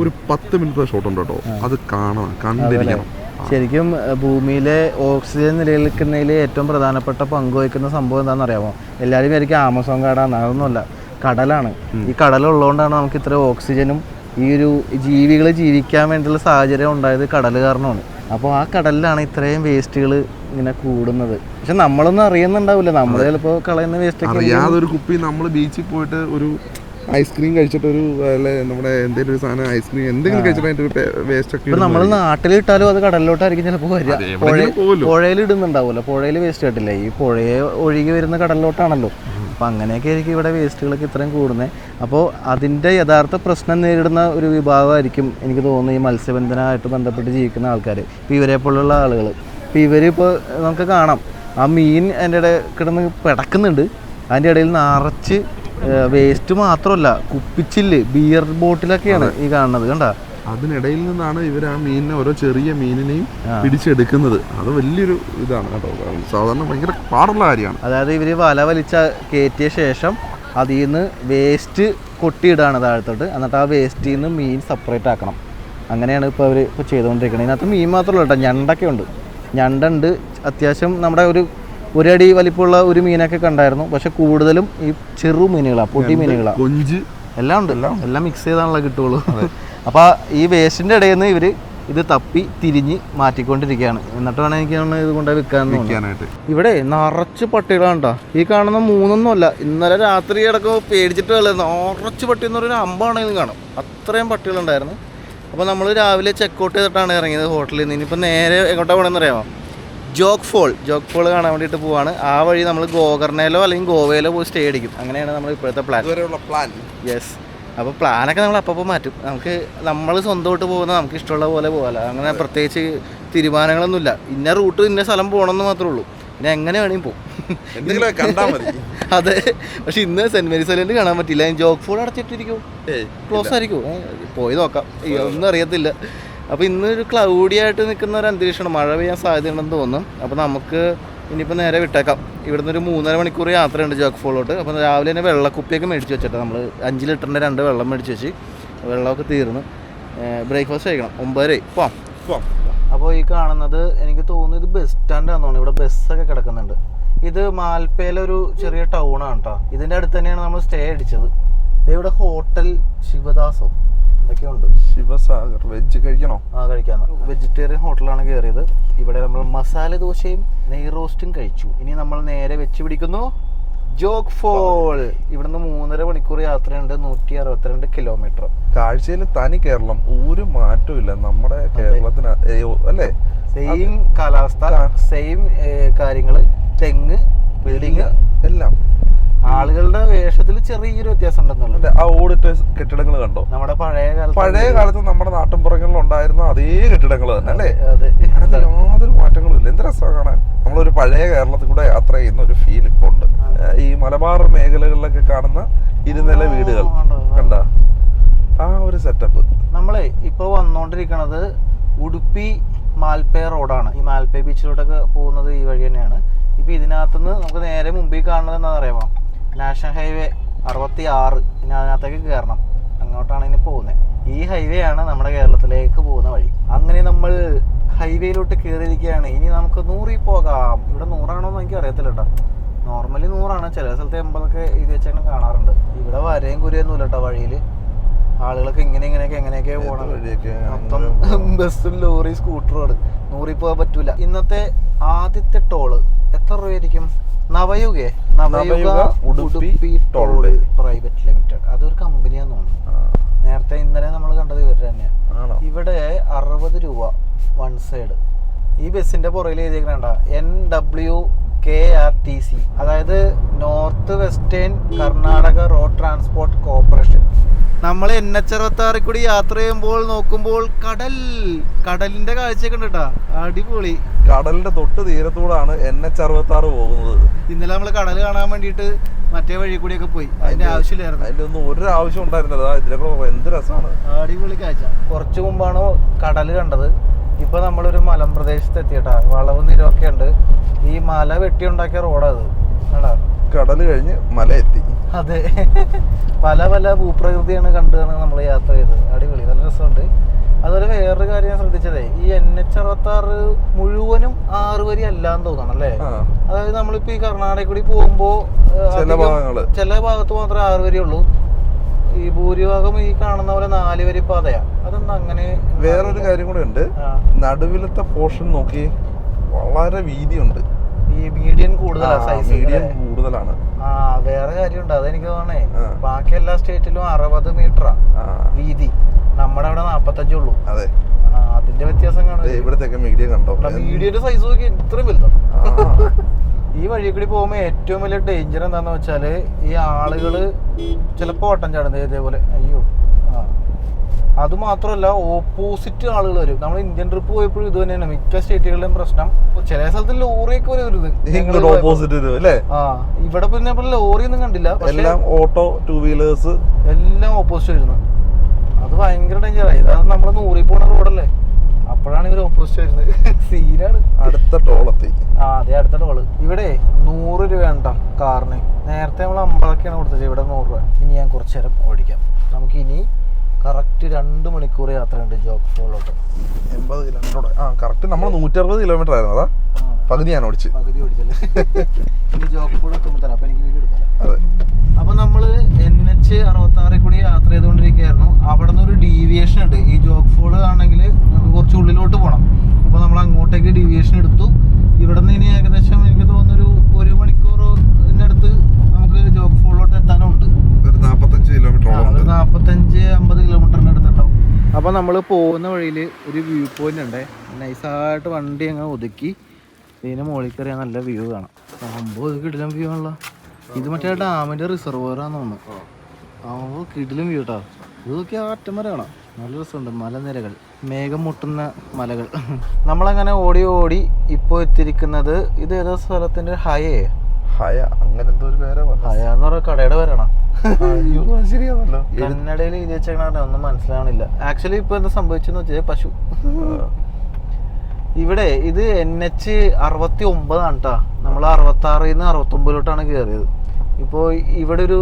ഒരു 10 മിനിറ്റ് ഷോട്ട് ഉണ്ട് കേട്ടോ. അത് കാണണം, കണ്ടിരിക്കണം. ശരിക്കും ഭൂമിയിലെ ഓക്സിജൻ നിലനിൽക്കുന്നതിൽ ഏറ്റവും പ്രധാനപ്പെട്ട പങ്ക് വഹിക്കുന്ന സംഭവം എന്താണെന്ന് അറിയാമോ? എല്ലാവരും വിചാരിക്കും ആമസോൺ കാടാണ്. അതൊന്നുമല്ല, കടലാണ്. ഈ കടലുള്ളതുകൊണ്ടാണ് നമുക്ക് ഇത്ര ഓക്സിജനും ഈ ഒരു ജീവികൾ ജീവിക്കാൻ വേണ്ടിയുള്ള സാഹചര്യം ഉണ്ടായത് കടൽ കാരണമാണ്. അപ്പോൾ ആ കടലിലാണ് ഇത്രയും വേസ്റ്റുകൾ ഇങ്ങനെ കൂടുന്നത്. പക്ഷെ നമ്മളൊന്നും അറിയുന്നുണ്ടാവില്ല, നമ്മൾ ചിലപ്പോൾ കളയുന്ന വേസ്റ്റ് ഒക്കെ. യാതൊരു കുപ്പി നമ്മൾ ബീച്ചിൽ പോയിട്ട് ഒരു ഐസ്ക്രീം കഴിച്ചിട്ടൊരു നമ്മുടെ എന്തെങ്കിലും ഒരു സാധനം ഐസ്ക്രീം എന്തെങ്കിലും കഴിച്ചിട്ട് അതിൻ്റെ ഒരു വേസ്റ്റ് ഒക്കെ ഇപ്പം നമ്മൾ നാട്ടിലിട്ടാലും അത് കടലിലോട്ടായിരിക്കും ചിലപ്പോൾ വരിക. പുഴയിൽ ഇടുന്നുണ്ടാവുമല്ലോ, പുഴയിൽ വേസ്റ്റ് കിട്ടില്ല. ഈ പുഴയെ ഒഴുകി വരുന്ന കടലിലോട്ടാണല്ലോ. അപ്പോൾ അങ്ങനെയൊക്കെ ആയിരിക്കും ഇവിടെ വേസ്റ്റുകളൊക്കെ ഇത്രയും കൂടുന്നത്. അപ്പോൾ അതിൻ്റെ യഥാർത്ഥ പ്രശ്നം നേരിടുന്ന ഒരു വിഭാഗമായിരിക്കും എനിക്ക് തോന്നുന്നു ഈ മത്സ്യബന്ധനമായിട്ട് ബന്ധപ്പെട്ട് ജീവിക്കുന്ന ആൾക്കാർ. ഇപ്പോൾ ഇവരെ പോലുള്ള ആളുകൾ. ഇപ്പോൾ ഇവരിപ്പോൾ നമുക്ക് കാണാം, ആ മീൻ അതിൻ്റെ ഇടയിൽ കിടന്ന് പിടക്കുന്നുണ്ട്. അതിൻ്റെ ഇടയിൽ നിറച്ച് വേസ്റ്റ് മാത്രമല്ല, കുപ്പിച്ചില്ല്, ബിയർ ബോട്ടിലൊക്കെയാണ് ഈ കാണുന്നത്. കണ്ട, അതിനിടയിൽ നിന്നാണ് ഇവർ ആ മീനിനെ, ഓരോ ചെറിയ മീനിനെയും പിടിച്ചെടുക്കുന്നത്. അത് വലിയൊരു ഇതാണ് കേട്ടോ. സാധാരണ ഭയങ്കര പാടുള്ള കാര്യമാണ്. അതായത് ഇവർ വല വലിച്ച കയറ്റിയ ശേഷം അതിൽ നിന്ന് വേസ്റ്റ് കൊട്ടിയിടാണ് താഴത്തോട്ട്. എന്നിട്ട് ആ വേസ്റ്റിൽ നിന്ന് മീൻ സെപ്പറേറ്റ് ആക്കണം. അങ്ങനെയാണ് ഇപ്പോൾ അവർ ഇപ്പോൾ ചെയ്തുകൊണ്ടിരിക്കുന്നത്. ഇതിനകത്ത് മീൻ മാത്രമല്ല കേട്ടോ, ഞണ്ടൊക്കെ ഉണ്ട്. ഞണ്ടുണ്ട്, അത്യാവശ്യം നമ്മുടെ ഒരടി വലിപ്പമുള്ള ഒരു മീനൊക്കെ കണ്ടായിരുന്നു. പക്ഷെ കൂടുതലും ഈ ചെറു മീനുകളാണ്, പൊടി മീനുകളാണ്, കൊഞ്ച് എല്ലാം ഉണ്ട്. എല്ലാം മിക്സ് ചെയ്താണല്ലോ കിട്ടുള്ളൂ. അപ്പോൾ ഈ വേസ്റ്റിൻ്റെ ഇടയിൽ നിന്ന് ഇവർ ഇത് തപ്പി തിരിഞ്ഞ് മാറ്റിക്കൊണ്ടിരിക്കുകയാണ്. എന്നിട്ട് വേണം എനിക്ക് ഇത് കൊണ്ടുപോയി വിൽക്കാനായിട്ട്. ഇവിടെ നിറച്ച് പട്ടികളാണ് കേട്ടോ. ഈ കാണുന്ന 3ഒന്നുമല്ല, ഇന്നലെ രാത്രി കിടക്കുമ്പോൾ പേടിച്ചിട്ട് നിറച്ച് പട്ടി എന്ന് പറയുന്ന 50 ആണെങ്കിലും കാണും. അത്രയും പട്ടികളുണ്ടായിരുന്നു. അപ്പോൾ നമ്മൾ രാവിലെ ചെക്കൗട്ട് ചെയ്തിട്ടാണ് ഇറങ്ങിയത് ഹോട്ടലിൽ നിന്ന്. ഇനിയിപ്പോൾ നേരെ എങ്ങോട്ടാണ് പോകണമെന്ന് അറിയാമോ? ജോഗ് ഫോൾ കാണാൻ വേണ്ടിയിട്ട് പോവാണ്. ആ വഴി നമ്മൾ ഗോകർണയിലോ അല്ലെങ്കിൽ ഗോവയിലോ പോയി സ്റ്റേ അടിക്കും. അങ്ങനെയാണ് നമ്മൾ ഇപ്പോഴത്തെ പ്ലാൻ. യെസ്. അപ്പോൾ പ്ലാനൊക്കെ നമ്മൾ അപ്പോൾ മാറ്റും. നമ്മൾ സ്വന്തമായിട്ട് പോകുന്നത് നമുക്ക് ഇഷ്ടമുള്ള പോലെ പോകാമല്ലോ. അങ്ങനെ പ്രത്യേകിച്ച് തീരുമാനങ്ങളൊന്നുമില്ല. ഇന്ന റൂട്ട് ഇന്ന സ്ഥലം പോകണമെന്ന് മാത്രമേ ഉള്ളൂ. പിന്നെ എങ്ങനെ വേണമെങ്കിൽ പോകും, എന്തെങ്കിലും കണ്ടാൽ മതി. അതെ. പക്ഷെ ഇന്ന് സെൻറ്റ് മേരീസ് ഐലൻഡ് കാണാൻ പറ്റില്ല. ജോഗ് ഫോൾ അടച്ചിട്ടിരിക്കും, ക്ലോസ് ആയിരിക്കും. പോയി നോക്കാം, ഒന്നും അറിയത്തില്ല. അപ്പോൾ ഇന്ന് ഒരു ക്ലൗഡി ആയിട്ട് നിൽക്കുന്ന ഒരു അന്തരീക്ഷമാണ്. മഴ പെയ്യാൻ സാധ്യതയുണ്ടെന്ന് തോന്നും. അപ്പോൾ നമുക്ക് ഇനിയിപ്പോൾ നേരെ വിട്ടേക്കാം. ഇവിടുന്ന് ഒരു 3.5 മണിക്കൂർ യാത്രയുണ്ട് ജോഗ് ഫോളോട്ട്. അപ്പോൾ രാവിലെ തന്നെ വെള്ളക്കുപ്പിയൊക്കെ മേടിച്ച് വെച്ചിട്ട് നമ്മൾ 5 ലിറ്ററിൻ്റെ 2 വെള്ളം മേടിച്ച് വെച്ച്, വെള്ളമൊക്കെ തീർന്ന് ബ്രേക്ക്ഫാസ്റ്റ് കഴിക്കണം. 9 പോവാം. അപ്പോൾ ഈ കാണുന്നത് എനിക്ക് തോന്നുന്നു ഇത് ബസ് സ്റ്റാൻഡാണെന്ന് തോന്നുന്നു. ഇവിടെ ബസ്സൊക്കെ കിടക്കുന്നുണ്ട്. ഇത് മാൽപ്പയിലെ ഒരു ചെറിയ ടൗണാണ് കേട്ടോ. ഇതിൻ്റെ അടുത്ത് തന്നെയാണ് നമ്മൾ സ്റ്റേ അടിച്ചത്. ഇവിടെ ഹോട്ടൽ ശിവദാസോ ഇതൊക്കെയുണ്ട്. ശിവസാഗർ വെജ് കഴിക്കണോ? കഴിക്കാം. വെജിറ്റേറിയൻ ഹോട്ടലാണ് കയറിയത്. ഇവിടെ നമ്മൾ മസാല ദോശയും നെയ് റോസ്റ്റും കഴിച്ചു. ഇനി നമ്മൾ നേരെ വെച്ച് പിടിക്കുന്നു ജോഗ് ഫോൾ. ഇവിടുന്ന് 3.5 മണിക്കൂർ യാത്രയുണ്ട്, 162 കിലോമീറ്റർ. കാഴ്ചയിൽ തനി കേരളം, ഒരു മാറ്റവും ഇല്ല നമ്മുടെ കേരളത്തിന് അല്ലേ? സെയിം കാലാവസ്ഥ, സെയിം കാര്യങ്ങള്, തെങ്ങ്, ബിൽഡിങ് എല്ലാം. ആളുകളുടെ വേഷത്തിൽ ചെറിയൊരു വ്യത്യാസം ഉണ്ടെന്നുള്ളത്. ആ ഓടിട്ട് കെട്ടിടങ്ങൾ കണ്ടോ? നമ്മുടെ പഴയ കാലത്ത് നമ്മുടെ നാട്ടിൻപുറങ്ങളിൽ ഉണ്ടായിരുന്ന അതേ കെട്ടിടങ്ങൾ തന്നെ അല്ലേ? യാതൊരു മാറ്റങ്ങളും ഇല്ല. എന്ത് രസമാണ് കാണാൻ. നമ്മളൊരു പഴയ കേരളത്തിൽ കൂടെ യാത്ര ചെയ്യുന്ന ഒരു ഫീൽ ഇപ്പൊ ഉണ്ട്. ഈ മലബാർ മേഖലകളിലൊക്കെ കാണുന്ന ഇരുനില വീടുകൾ കണ്ട ആ ഒരു സെറ്റപ്പ്. നമ്മളെ ഇപ്പൊ വന്നോണ്ടിരിക്കണത് ഉടുപ്പി മാൽപ്പേ റോഡാണ്. ഈ മാൽപ്പേ ബീച്ചിലോട്ടൊക്കെ പോകുന്നത് ഈ വഴി തന്നെയാണ്. ഇപ്പൊ ഇതിനകത്തുനിന്ന് നമുക്ക് നേരെ മുമ്പിൽ കാണുന്നത് എന്താണെന്ന് അറിയാമോ? National highway 66. ഇനി അതിനകത്തേക്ക് കയറണം. അങ്ങോട്ടാണ് ഇനി പോകുന്നത്. ഈ ഹൈവേ ആണ് നമ്മുടെ കേരളത്തിലേക്ക് പോകുന്ന വഴി. അങ്ങനെ നമ്മൾ ഹൈവേയിലോട്ട് കയറിയിരിക്കുകയാണ്. ഇനി നമുക്ക് 100 പോകാം. ഇവിടെ 100 ആണോന്ന് എനിക്ക് അറിയത്തില്ല കേട്ടോ. നോർമലി 100 ചില സ്ഥലത്ത് 80 എഴുതി വെച്ചാൽ കാണാറുണ്ട്. ഇവിടെ വരെയും കുരിയൊന്നുമില്ല കേട്ടോ വഴിയിൽ. ആളുകളൊക്കെ എങ്ങനെയൊക്കെ പോകണം. മൊത്തം ബസ്സും ലോറി സ്കൂട്ടറുമാണ്. 100 പോകാൻ പറ്റൂല. ഇന്നത്തെ ആദ്യത്തെ ടോള് എത്ര രൂപയായിരിക്കും? നവയുഗ ഉടുപ്പി ടോൾ പ്രൈവറ്റ് ലിമിറ്റഡ്. അതൊരു കമ്പനിയാന്ന് തോന്നുന്നു. നേരത്തെ ഇന്നലെ നമ്മൾ കണ്ടത് ഇവർ തന്നെയാണ്. ഇവിടെ 60 രൂപ വൺ സൈഡ്. ഈ ബസ്സിന്റെ പുറകിൽ എഴുതിയേക്കണ NWKRTC, അതായത് north western Karnataka road transport corporation. നമ്മൾ NH66 കൂടി യാത്ര ചെയ്യുമ്പോൾ നോക്കുമ്പോൾ കടലിന്റെ കാഴ്ചയൊക്കെ ഉണ്ട് കേട്ടോ. അടിപൊളി. കടലിന്റെ തൊട്ട് തീരത്തൂടാണ് NH66 പോകുന്നത്. ഇന്നലെ നമ്മള് കടൽ കാണാൻ വേണ്ടിട്ട് മറ്റേ വഴി കൂടിയൊക്കെ പോയി. അതിന്റെ ആവശ്യമില്ലായിരുന്നു. അതിലൊന്നും ഒരു ആവശ്യം ഉണ്ടായിരുന്നില്ല. ഇതിലൊക്കെ എന്ത് രസമാണ്. അടിപൊളി കാഴ്ച. കുറച്ചു മുമ്പാണ് കടല് കണ്ടത്. ഇപ്പൊ നമ്മളൊരു മലമ്പ്രദേശത്ത് എത്തിയിട്ടാ. വളവും നിരവൊക്കെ ഉണ്ട്. ഈ മല വെട്ടിയുണ്ടാക്കിയ റോഡത്. കടല് കഴിഞ്ഞ് മല എത്തി. അതെ, പല ഭൂപ്രകൃതിയാണ് കണ്ടാണ് നമ്മൾ യാത്ര ചെയ്തത്. അടിപൊളി, നല്ല രസമുണ്ട്. അതുപോലെ വേറൊരു കാര്യം ഞാൻ ശ്രദ്ധിച്ചതേ, ഈ NH66 മുഴുവനും 6 വരി അല്ലാന്ന് തോന്നണം അല്ലേ? അതായത് നമ്മളിപ്പോ ഈ കർണാടക കൂടി പോകുമ്പോ ചില ഭാഗത്ത് മാത്രമേ 6 വരി ഉള്ളൂ. ഈ ഭൂരിഭാഗം ഈ കാണുന്ന പോലെ 4 വരി പാതയാ. അതെന്താ അങ്ങനെ? വേറൊരു കാര്യം കൂടെ ഉണ്ട്. നടുവിലത്തെ പോർഷൻ നോക്കി വളരെ വീതിയുണ്ട്. ഈ മീഡിയം കൂടുതലാണ്. വേറെ കാര്യമുണ്ട്. അതെനിക്ക് തോന്നണേ ബാക്കി എല്ലാ സ്റ്റേറ്റിലും 60 മീറ്ററാ വീതി. നമ്മുടെ അവിടെ 45 ഉള്ളൂ. അതെ, അതിന്റെ വ്യത്യാസം കാണാം. മീഡിയന്റെ സൈസ് നോക്കി ഇത്രയും വലുതാ. ഈ വഴി കൂടി പോകുമ്പോ ഏറ്റവും വലിയ ഡേഞ്ചർ എന്താന്ന് വെച്ചാല് ഈ ആളുകള് ചിലപ്പോ ഓട്ടം ചാടുന്നത് ഇതേപോലെ. അയ്യോ, അത് മാത്രമല്ല ഓപ്പോസിറ്റ് ആളുകൾ വരും. നമ്മൾ ഇന്ത്യൻ ട്രിപ്പ് പോയപ്പോഴും ഇത് തന്നെയാണ് മിക്ക സ്റ്റേറ്റുകളിലും പ്രശ്നം. ചില സ്ഥലത്ത് ലോറിയൊക്കെ വരുന്നത് ഇവിടെ പിന്നെ ലോറി ഒന്നും കണ്ടില്ല. ഓട്ടോ, 2 വീലേഴ്സ് എല്ലാം ഓപ്പോസിറ്റ് വരുന്നു. അത് ഭയങ്കര ഡേഞ്ചറായി. അത് നമ്മള് 100 പോണ റോഡല്ലേ, അപ്പോഴാണ് ഇവർ ഓപ്പോസിറ്റ് വരുന്നത്. സീനാണ്. അടുത്ത ടോളെത്തി. അതെ, അടുത്ത ടോള്. ഇവിടെ 100 രൂപ കാറിന്. നേരത്തെ നമ്മൾ 50 കൊടുത്തത്. ഇവിടെ 100 രൂപ. ഇനി ഞാൻ കുറച്ചു നേരം ഓടിക്കാം. നമുക്ക് ഇനി കറക്റ്റ് 2 മണിക്കൂർ യാത്രയുണ്ട് ജോഗ് ഫോളിലോട്ട്. 80 കിലോമീറ്റർ. കറക്റ്റ് നമ്മൾ 160 കിലോമീറ്റർ ആയിരുന്നു. അതാ പകുതി ഞാൻ ഓടിച്ചല്ലേ. ഇനി ജോഗ് ഫോൾ എത്തുമ്പോൾ തരാം. അപ്പൊ എനിക്ക് വീഡിയോ എടുക്കാം. അപ്പൊ നമ്മള് NH66 കൂടി യാത്ര ചെയ്തുകൊണ്ടിരിക്കുകയായിരുന്നു. അവിടെ നിന്ന് ഒരു ഡീവിയേഷൻ ഉണ്ട്. ഈ ജോഗ് ഫോൾ ആണെങ്കിൽ നമുക്ക് കുറച്ച് ഉള്ളിലോട്ട് പോകണം. അപ്പൊ നമ്മൾ അങ്ങോട്ടേക്ക് ഡീവിയേഷൻ എടുത്തു. ഇവിടെ നിന്ന് ഇനി ഏകദേശം എനിക്ക് തോന്നുന്നൊരു 1 മണിക്കൂറിന്റെ അടുത്ത് നമുക്ക് ജോഗ് ഫോളിലോട്ട് എത്താനുണ്ട്. 45 കിലോമീറ്ററിന്റെ അടുത്തുണ്ടാവും. അപ്പൊ നമ്മൾ പോകുന്ന വഴിയിൽ ഒരു വ്യൂ പോയിന്റ് ഉണ്ട്. നൈസായിട്ട് വണ്ടി അങ്ങ് ഒതുക്കി ഇതിന് മുകളിൽ കയറിയാൽ നല്ല വ്യൂ കാണാം. സംഭവം കിടിലം വ്യൂ ആണല്ലോ. ഇത് മറ്റേ ഡാമിന്റെ റിസർവറാന്ന് തോന്നുന്നു. കിടിലം വ്യൂ കേട്ടോ. ഇത് നോക്കിയാൽ അറ്റം വരെ കാണാം. നല്ല രസമുണ്ട്. മലനിരകൾ, മേഘം മുട്ടുന്ന മലകൾ. നമ്മളങ്ങനെ ഓടി ഇപ്പോൾ എത്തിയിരിക്കുന്നത് ഇത് ഏതാ സ്ഥലത്തിന്റെ ഹയ എന്ന് പറഞ്ഞ കടയുടെ പേരാണ്. കന്നഡയിൽ എഴുതി വെച്ചേക്കണ ഒന്നും മനസ്സിലാവണില്ല. ആക്ച്വലി ഇപ്പൊ എന്താ സംഭവിച്ചെന്ന് വെച്ചാൽ പശു. ഇവിടെ ഇത് NH69 ആണ് കേട്ടോ. നമ്മൾ 66 നിന്ന് 69 കയറിയത്. ഇപ്പോൾ ഇവിടെ ഒരു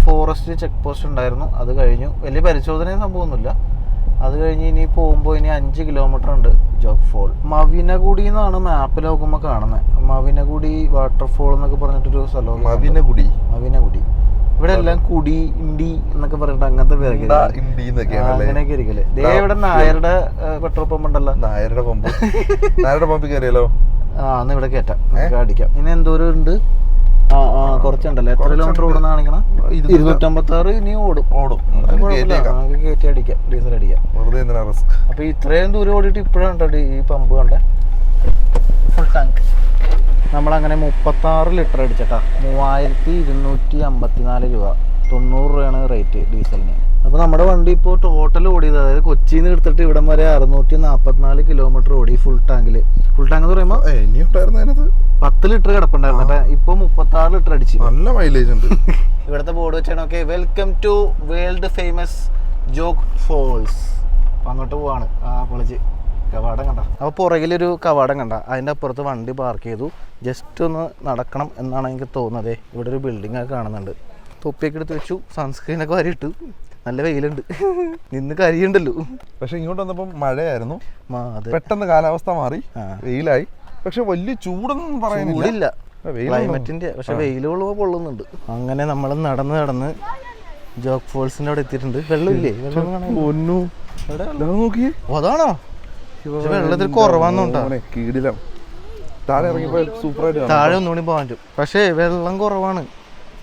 ഫോറസ്റ്റ് ചെക്ക് പോസ്റ്റ് ഉണ്ടായിരുന്നു. അത് കഴിഞ്ഞു. വലിയ പരിശോധനയും സംഭവമൊന്നുമില്ല. അത് കഴിഞ്ഞ് ഇനി പോകുമ്പോൾ ഇനി 5 കിലോമീറ്റർ ഉണ്ട് ജോഗ് ഫോൾ. മവിനഗുഡി എന്നാണ് മാപ്പിൽ നോക്കുമ്പോൾ കാണുന്നത്. മവിനഗുഡി വാട്ടർഫോൾ എന്നൊക്കെ പറഞ്ഞിട്ടൊരു സ്ഥലം. മവിനഗുഡി ഇവിടെ എല്ലാം കുടി ഇൻഡി എന്നൊക്കെ പറഞ്ഞിട്ട് അങ്ങനത്തെ പേരൊക്കെ അങ്ങനെയൊക്കെ ഇരിക്കല്ലേ. ഇവിടെ നായരുടെ പെട്രോൾ പമ്പ് ഉണ്ടല്ലോ, നായരുടെ പമ്പ് കയറിയല്ലോ. അന്ന് ഇവിടെ കയറ്റാം, അടിക്കാം. ഇനി എന്തോരം ഉണ്ട്? കുറച്ചുണ്ടല്ലോ. എത്ര കിലോമീറ്റർ ഓടുന്ന കാണിക്കണം? 256. ഇനി ഓടും. കയറ്റി അടിക്കാം, ഡീസൽ അടിക്കാം. അപ്പൊ ഇത്രയും ദൂരം ഓടിയിട്ട് ഇപ്പോഴാണ് ഈ പമ്പ് കണ്ടേ, ഫുൾ ടാങ്ക്. നമ്മളങ്ങനെ 36 ലിറ്റർ അടിച്ചട്ടാ. 3254 രൂപ, 90 രൂപയാണ് റേറ്റ് ഡീസലിന്. അപ്പോൾ നമ്മുടെ വണ്ടി ഇപ്പോൾ ടോട്ടൽ ഓടിയത്, അതായത് കൊച്ചിയിൽ നിന്ന് എടുത്തിട്ട് ഇവിടം വരെ 644 കിലോമീറ്റർ ഓടി ഫുൾ ടാങ്കിൽ. ഫുൾ ടാങ്ക് എന്ന് പറയുമ്പോൾ 10 ലിറ്റർ കിടപ്പുണ്ടായിരുന്നു. ഇപ്പോൾ 36 ലിറ്റർ അടിച്ചു. നല്ല മൈലേജ് ഉണ്ട്. ഇവിടുത്തെ ബോർഡ് വെച്ചാണ് okay, welcome to world famous Jog Falls. അപ്പം അങ്ങോട്ട് പോവാണ്. പൊളിച്ച് കവാടം കണ്ട. അപ്പോൾ പുറകിലൊരു കവാടം കണ്ട, അതിൻ്റെ അപ്പുറത്ത് വണ്ടി പാർക്ക് ചെയ്തു. ജസ്റ്റ് ഒന്ന് നടക്കണം എന്നാണ് എനിക്ക് തോന്നുന്നത്. ഇവിടെ ഒരു ബിൽഡിംഗ് ഒക്കെ കാണുന്നുണ്ട്. തൊപ്പിയൊക്കെ എടുത്ത് വെച്ചു, സൺസ്ക്രീനൊക്കെ വരിയിട്ടു. നല്ല വെയിലുണ്ട്, നിന്ന് കരിയുണ്ടല്ലോ. പക്ഷെ ഇങ്ങോട്ട് വന്നപ്പോൾ മഴയായിരുന്നു, പെട്ടെന്ന് കാലാവസ്ഥ മാറി, വെയിലായി. പക്ഷെ വലിയ ചൂടൊന്നും പറയാനില്ല, ക്ലൈമറ്റിന്റെ. പക്ഷെ വെയിൽ പൊള്ളുന്നുണ്ട്. അങ്ങനെ നമ്മൾ നടന്ന് ജോഗ് ഫോൾസിന്റെ അവിടെ എത്തിയിട്ടുണ്ട്. വെള്ളമില്ലേ? വെള്ളം നോക്കിയേ, അതാണോ വെള്ളത്തിൽ കുറവാന്നുണ്ടോ? താഴെ ഒന്നുകൂടി പോകാൻ പറ്റും, പക്ഷേ വെള്ളം കുറവാണ്.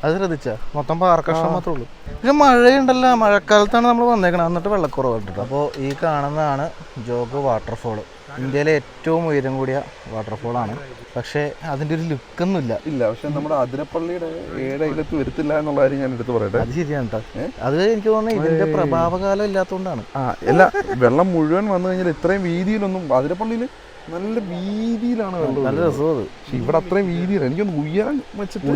അത് ശ്രദ്ധിച്ചാ, മൊത്തം പാറക്കഷ്ണം മാത്രമേ ഉള്ളൂ. പക്ഷെ മഴയുണ്ടല്ലോ, മഴക്കാലത്താണ് നമ്മൾ വന്നേക്കണം, എന്നിട്ട് വെള്ളക്കുറവുണ്ട്. അപ്പോൾ ഈ കാണുന്നതാണ് ജോഗ് വാട്ടർഫോള്. ഇന്ത്യയിലെ ഏറ്റവും ഉയരം കൂടിയ വാട്ടർഫോളാണ്. പക്ഷേ അതിൻ്റെ ഒരു ലുക്കൊന്നുമില്ല. പക്ഷെ നമ്മുടെ അതിരപ്പള്ളിയുടെ ഏഴയിലത്ത് വരുത്തില്ല എന്നുള്ള കാര്യം ഞാൻ എടുത്ത് പറയട്ടെ. അത് ശരിയാണ് കേട്ടോ. അത് എനിക്ക് തോന്നുന്നത് ഇതിന്റെ പ്രഭാവകാലം ഇല്ലാത്തതുകൊണ്ടാണ്. അല്ല, വെള്ളം മുഴുവൻ വന്നു കഴിഞ്ഞാൽ ഇത്രയും വീതിയിലൊന്നും അതിരപ്പള്ളിയിൽ നല്ല വീതിയിലാണ് വെള്ളം. നല്ല രസമാണ്. ഇവിടെ അത്രയും വീതിയില്ല. എനിക്കൊന്ന്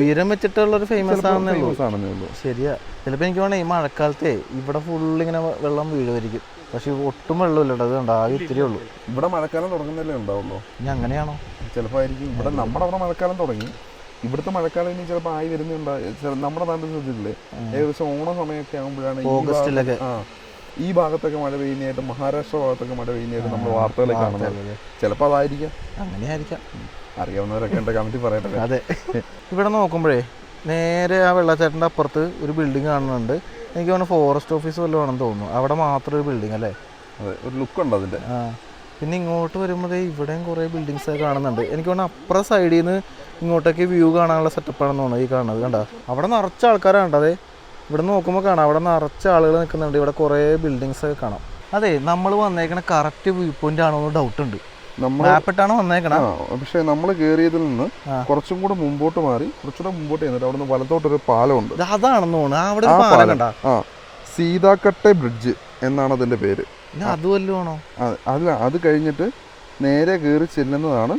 ഉയരം വെച്ചിട്ടുള്ള ഒരു ഫേമസ് ആണെന്നേ ഉള്ളൂ. ശരിയാ. ചിലപ്പോൾ എനിക്ക് തോന്നുന്നത് ഈ മഴക്കാലത്തെ ഇവിടെ ഫുള്ളിങ്ങനെ വെള്ളം വീഴുമായിരിക്കും. പക്ഷെ ഒട്ടും വെള്ളമില്ല. അത് കണ്ട, ആകെ ഇത്തിരി ഉള്ളൂ. ഇവിടെ മഴക്കാലം തുടങ്ങുന്നല്ലേ ഉണ്ടാവുള്ളൂ. ഇനി അങ്ങനെയാണോ? ചിലപ്പോൾ ആയിരിക്കും. ഇവിടെ നമ്മുടെ അവിടെ മഴക്കാലം തുടങ്ങി. ഇവിടുത്തെ മഴക്കാലം ഇനി ചിലപ്പോൾ ആയി വരുന്നുണ്ടാവും. നമ്മുടെ നാട്ടിൽ ശ്രദ്ധിച്ചില്ലേ, ഏകദേശം ഓണ സമയമൊക്കെ ആകുമ്പോഴാണ് ഓഗസ്റ്റിലൊക്കെ ഈ ഭാഗത്തൊക്കെ മഴ പെയ്യുന്നതായിട്ട്, മഹാരാഷ്ട്ര ഭാഗത്തൊക്കെ മഴ പെയ്യുന്നതായിട്ട് നമ്മൾ വാർത്തകളൊക്കെ കാണുന്നത്. ചിലപ്പോൾ അതായിരിക്കാം, അങ്ങനെയായിരിക്കാം. അറിയാവുന്നവരൊക്കെ ഉണ്ട്, കമന്റിൽ പറയട്ടെ. അതെ. ഇവിടെ നോക്കുമ്പോഴേ നേരെ ആ വെള്ളച്ചാട്ടൻ്റെ അപ്പുറത്ത് ഒരു ബിൽഡിംഗ് കാണുന്നുണ്ട്. എനിക്ക് തോന്നുന്നു ഫോറസ്റ്റ് ഓഫീസ് വല്ലതും ആണെന്ന് തോന്നുന്നു. അവിടെ മാത്രം ഒരു ബിൽഡിംഗ് അല്ലേ? അതെ, ഒരു ലുക്ക് ഉണ്ട് അതിൻ്റെ. പിന്നെ ഇങ്ങോട്ട് വരുമ്പോൾ ഇവിടെയും കുറേ ബിൽഡിങ്സ് ഒക്കെ കാണുന്നുണ്ട്. എനിക്ക് തോന്നുന്നു അപ്പുറം സൈഡിൽ നിന്ന് ഇങ്ങോട്ടേക്ക് വ്യൂ കാണാനുള്ള സെറ്റപ്പാണെന്ന് തോന്നുന്നു ഈ കാണുന്നത്. കണ്ട, അവിടെ നിറച്ച ആൾക്കാരാണ്. അതെ, ഇവിടെ നോക്കുമ്പോൾ കാണാം, അവിടെ നിറച്ച ആളുകൾ നിൽക്കുന്നുണ്ട്. ഇവിടെ കുറേ ബിൽഡിങ്സ് ഒക്കെ കാണാം. അതെ, നമ്മൾ വന്നേക്കണ കറക്റ്റ് വ്യൂ പോയിന്റ് ആണോ എന്ന് ഡൗട്ട് ഉണ്ട്. മാപ്പിട്ടാണ് വന്നേക്കണം. പക്ഷെ നമ്മൾ കയറിയതിൽ നിന്ന് കുറച്ചും കൂടെ മുമ്പോട്ട് മാറി, കുറച്ചുകൂടെ മുമ്പോട്ട് ചെന്നിട്ട് അവിടെ നിന്ന് വലത്തോട്ടൊരു പാലമുണ്ട്. അതാണെന്ന് തോന്നുന്നു. അവിടെ സീതാക്കട്ടെ ബ്രിഡ്ജ് എന്നാണ് അതിന്റെ പേര്. അതുമല്ലോ. അത് കഴിഞ്ഞിട്ട് നേരെ കയറി ചെല്ലുന്നതാണ്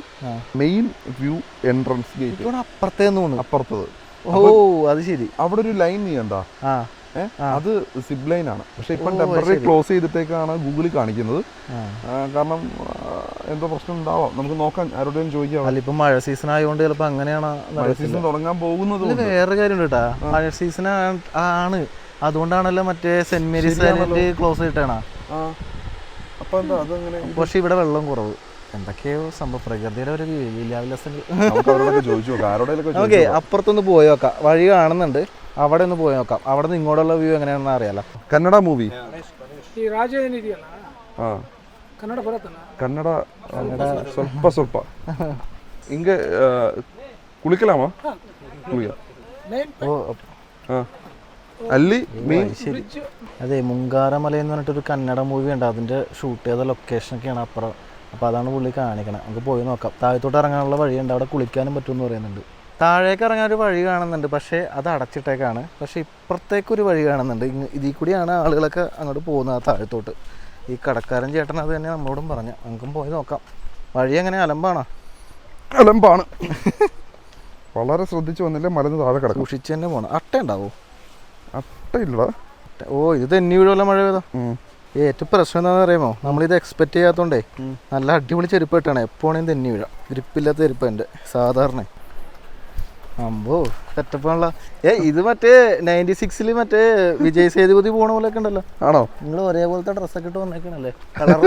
മെയിൻ വ്യൂ എൻട്രൻസ് ഗേറ്റ്. അപ്പുറത്തത്. ഓ, അത് ശരി. അവിടെ ഒരു ലൈൻ നീ കണ്ടാ? അത് സിബ് ലൈൻ ആണ്. പക്ഷെ ഇപ്പം ടെമ്പററി ക്ലോസ് ചെയ്തിട്ടേക്കാണ് ഗൂഗിളിൽ കാണിക്കുന്നത്. കാരണം എന്തോ പ്രശ്നം ഉണ്ടാവാം, നമുക്ക് നോക്കാം, ആരോടെയും ചോദിക്കാം. അല്ല, ഇപ്പം മഴ സീസൺ ആയതുകൊണ്ട് ചിലപ്പോൾ അങ്ങനെയാണ്. മഴ സീസൺ തുടങ്ങാൻ പോകുന്നത്. വേറെ കാര്യം ഉണ്ട് കേട്ടാ, മഴ സീസൺ ആണ്. അതുകൊണ്ടാണല്ലോ മറ്റേ സെന്റ് മേരീസ് ക്ലോസ് ചെയ്തിട്ടാണ്. അപ്പൊ എന്താ അതങ്ങനെ? പക്ഷെ ഇവിടെ വെള്ളം കുറവ്. എന്തൊക്കെയോ സംഭവം, പ്രകൃതിയുടെ ഒരു ഓക്കെ. അപ്പുറത്തൊന്ന് പോയി നോക്കാം, വഴി കാണുന്നുണ്ട്. അവിടെ ഒന്ന് പോയി നോക്കാം. അവിടെ നിന്ന് ഇങ്ങോട്ടുള്ള വ്യൂ എങ്ങനെയാണെന്ന് അറിയാലോ. കന്നഡ മൂവി, കന്നഡ ಸ್ವಲ್ಪ ಸ್ವಲ್ಪ ಹಿಂಗೆ കുളിക്കലാമോ? അല്ലി മെയിൻ. അതെ, മുങ്കാരമല എന്ന് പറഞ്ഞിട്ടൊരു കന്നഡ മൂവി ഉണ്ട്. അതിൻ്റെ ഷൂട്ട് ചെയ്ത ലൊക്കേഷനൊക്കെയാണ് അപ്പുറം. അപ്പോൾ അതാണ് പുള്ളി കാണിക്കണം. നമുക്ക് പോയി നോക്കാം. താഴത്തോട്ട് ഇറങ്ങാനുള്ള വഴിയുണ്ട്, അവിടെ കുളിക്കാനും പറ്റുമെന്ന് പറയുന്നുണ്ട്. താഴേക്ക് ഇറങ്ങാൻ ഒരു വഴി കാണുന്നുണ്ട്, പക്ഷേ അത് അടച്ചിട്ടേക്കാണ്. പക്ഷേ ഇപ്പുറത്തേക്കൊരു വഴി കാണുന്നുണ്ട്. ഇതിൽ കൂടിയാണ് ആളുകളൊക്കെ അങ്ങോട്ട് പോകുന്നത്, താഴത്തോട്ട്. ഈ കടക്കാരൻ ചേട്ടൻ അത് തന്നെ നമ്മളോടും പറഞ്ഞു. നമുക്കും പോയി നോക്കാം. വഴി എങ്ങനെ? അലമ്പാണ്. വളരെ ശ്രദ്ധിച്ച് വന്നില്ല, മലന്ന് താഴെ കിടക്കും. സൂക്ഷിച്ച് തന്നെ പോകണം. അട്ട ഉണ്ടാവോ? അട്ടയില്ല. ഓ, ഇത് തെന്നി വീഴുമല്ലോ മഴ പെയ്താ. ഏറ്റവും പ്രശ്നം എന്താണെന്ന് അറിയാമോ? നമ്മളിത് എക്സ്പെക്ട് ചെയ്യാത്തതുകൊണ്ടേ നല്ല അടിപൊളി ചെരുപ്പ് ഇട്ടാണ്. എപ്പോഴേയും തെന്നി വീഴാം. ഗ്രിപ്പില്ലാത്ത ചെരുപ്പ് എൻ്റെ സാധാരണ. അമ്പോ, സെറ്റപ്പാണല്ലോ. ഇത് മറ്റേ 96 മറ്റേ വിജയ് സേതുപതി പോണ പോലെയൊക്കെ ഉണ്ടല്ലോ. ആണോ? നിങ്ങൾ ഒരേപോലത്തെ ഡ്രസ്സൊക്കെ ഇട്ട് വന്നേക്കണല്ലേ? കളർ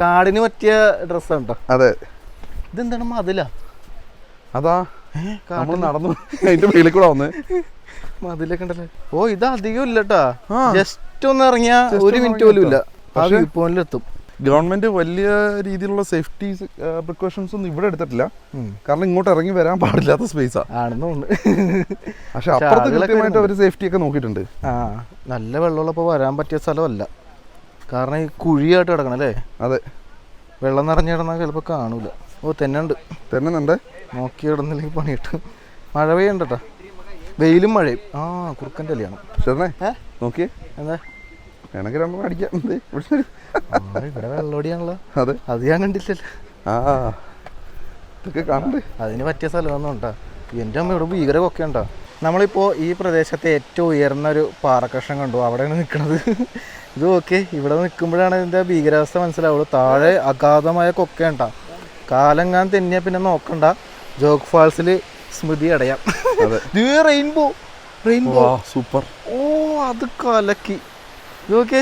കാടിന് പറ്റിയ ഡ്രസ്സാണ് കേട്ടോ. അതെ. ഇതെന്താണ്, മതിലാ? അതാ നമ്മൾ നടന്നു അതിന്റെ മേളിൽ കൂടെ വന്ന് മതിലൊക്കെ ഉണ്ടല്ലേ. ഓ ഇത് അധികം ഇല്ലട്ടാ, ജസ്റ്റ് ഒന്ന് ഇറങ്ങിയ 1 മിനിറ്റ് പോലും ഇല്ല ആ വ്യൂ പോയിന്റിലെത്തും. ഗവൺമെന്റ് വലിയ രീതിയിലുള്ള സേഫ്റ്റി പ്രിക്കോഷൻസ് ഒന്നും ഇവിടെ എടുത്തിട്ടില്ല, കാരണം ഇങ്ങോട്ട് ഇറങ്ങി വരാൻ പാടില്ലാത്ത സ്പേസാ ആണെന്ന് തോന്നുന്നു. പക്ഷെ അപ്പുറത്ത് കൃത്യമായിട്ട് അവർ സേഫ്റ്റി ഒക്കെ നോക്കിയിട്ടുണ്ട്. നല്ല വെള്ളമുള്ളപ്പോൾ വരാൻ പറ്റിയ സ്ഥലമല്ല, കാരണം ഈ കുഴിയായിട്ട് കിടക്കണം അല്ലേ. അതെ, വെള്ളം നിറഞ്ഞു കിടന്നാൽ ചിലപ്പോൾ കാണൂല. ഓ തെന്നുണ്ട്, നോക്കി കിടന്നില്ലെങ്കിൽ പണിയിട്ട്. മഴ പെയ്യണ്ടട്ടാ, വെയിലും മഴയും. കുറുക്കൻ്റെ കല്യാണം. ചേട്ടനെ നോക്കിയേ, എന്താ വേണമെങ്കിൽ രണ്ടെണ്ണം അടിക്കാം. ഇവിടെ വെള്ളോടിയാണല്ലോ. അതെ, അത് ഞാൻ കണ്ടില്ലല്ലോ. ഇതൊക്കെ കാണണ്ടേ, അതിന് പറ്റിയ സ്ഥലമൊന്നും ഉണ്ടാ. എൻ്റെ അമ്മ ഇവിടെ ഭീകരമൊക്കെ ഉണ്ടാ. നമ്മളിപ്പോൾ ഈ പ്രദേശത്തെ ഏറ്റവും ഉയർന്ന ഒരു പാറക്കഷ്ണം കണ്ടു, അവിടെയാണ് നിൽക്കുന്നത്. ഇത് ഓക്കെ, ഇവിടെ നിൽക്കുമ്പോഴാണ് ഇതിൻ്റെ ഭീകരാവസ്ഥ മനസ്സിലാവുള്ളൂ. താഴെ അഗാധമായ കൊക്ക ഉണ്ടാ. കാലങ്ങാൻ തെന്നിയാൽ പിന്നെ നോക്കണ്ട, ജോഗ് ഫാൾസിൽ സ്മൃതി അടയാം. Rainbow super. ഓ അത് കലക്കി. ഇതൊക്കെ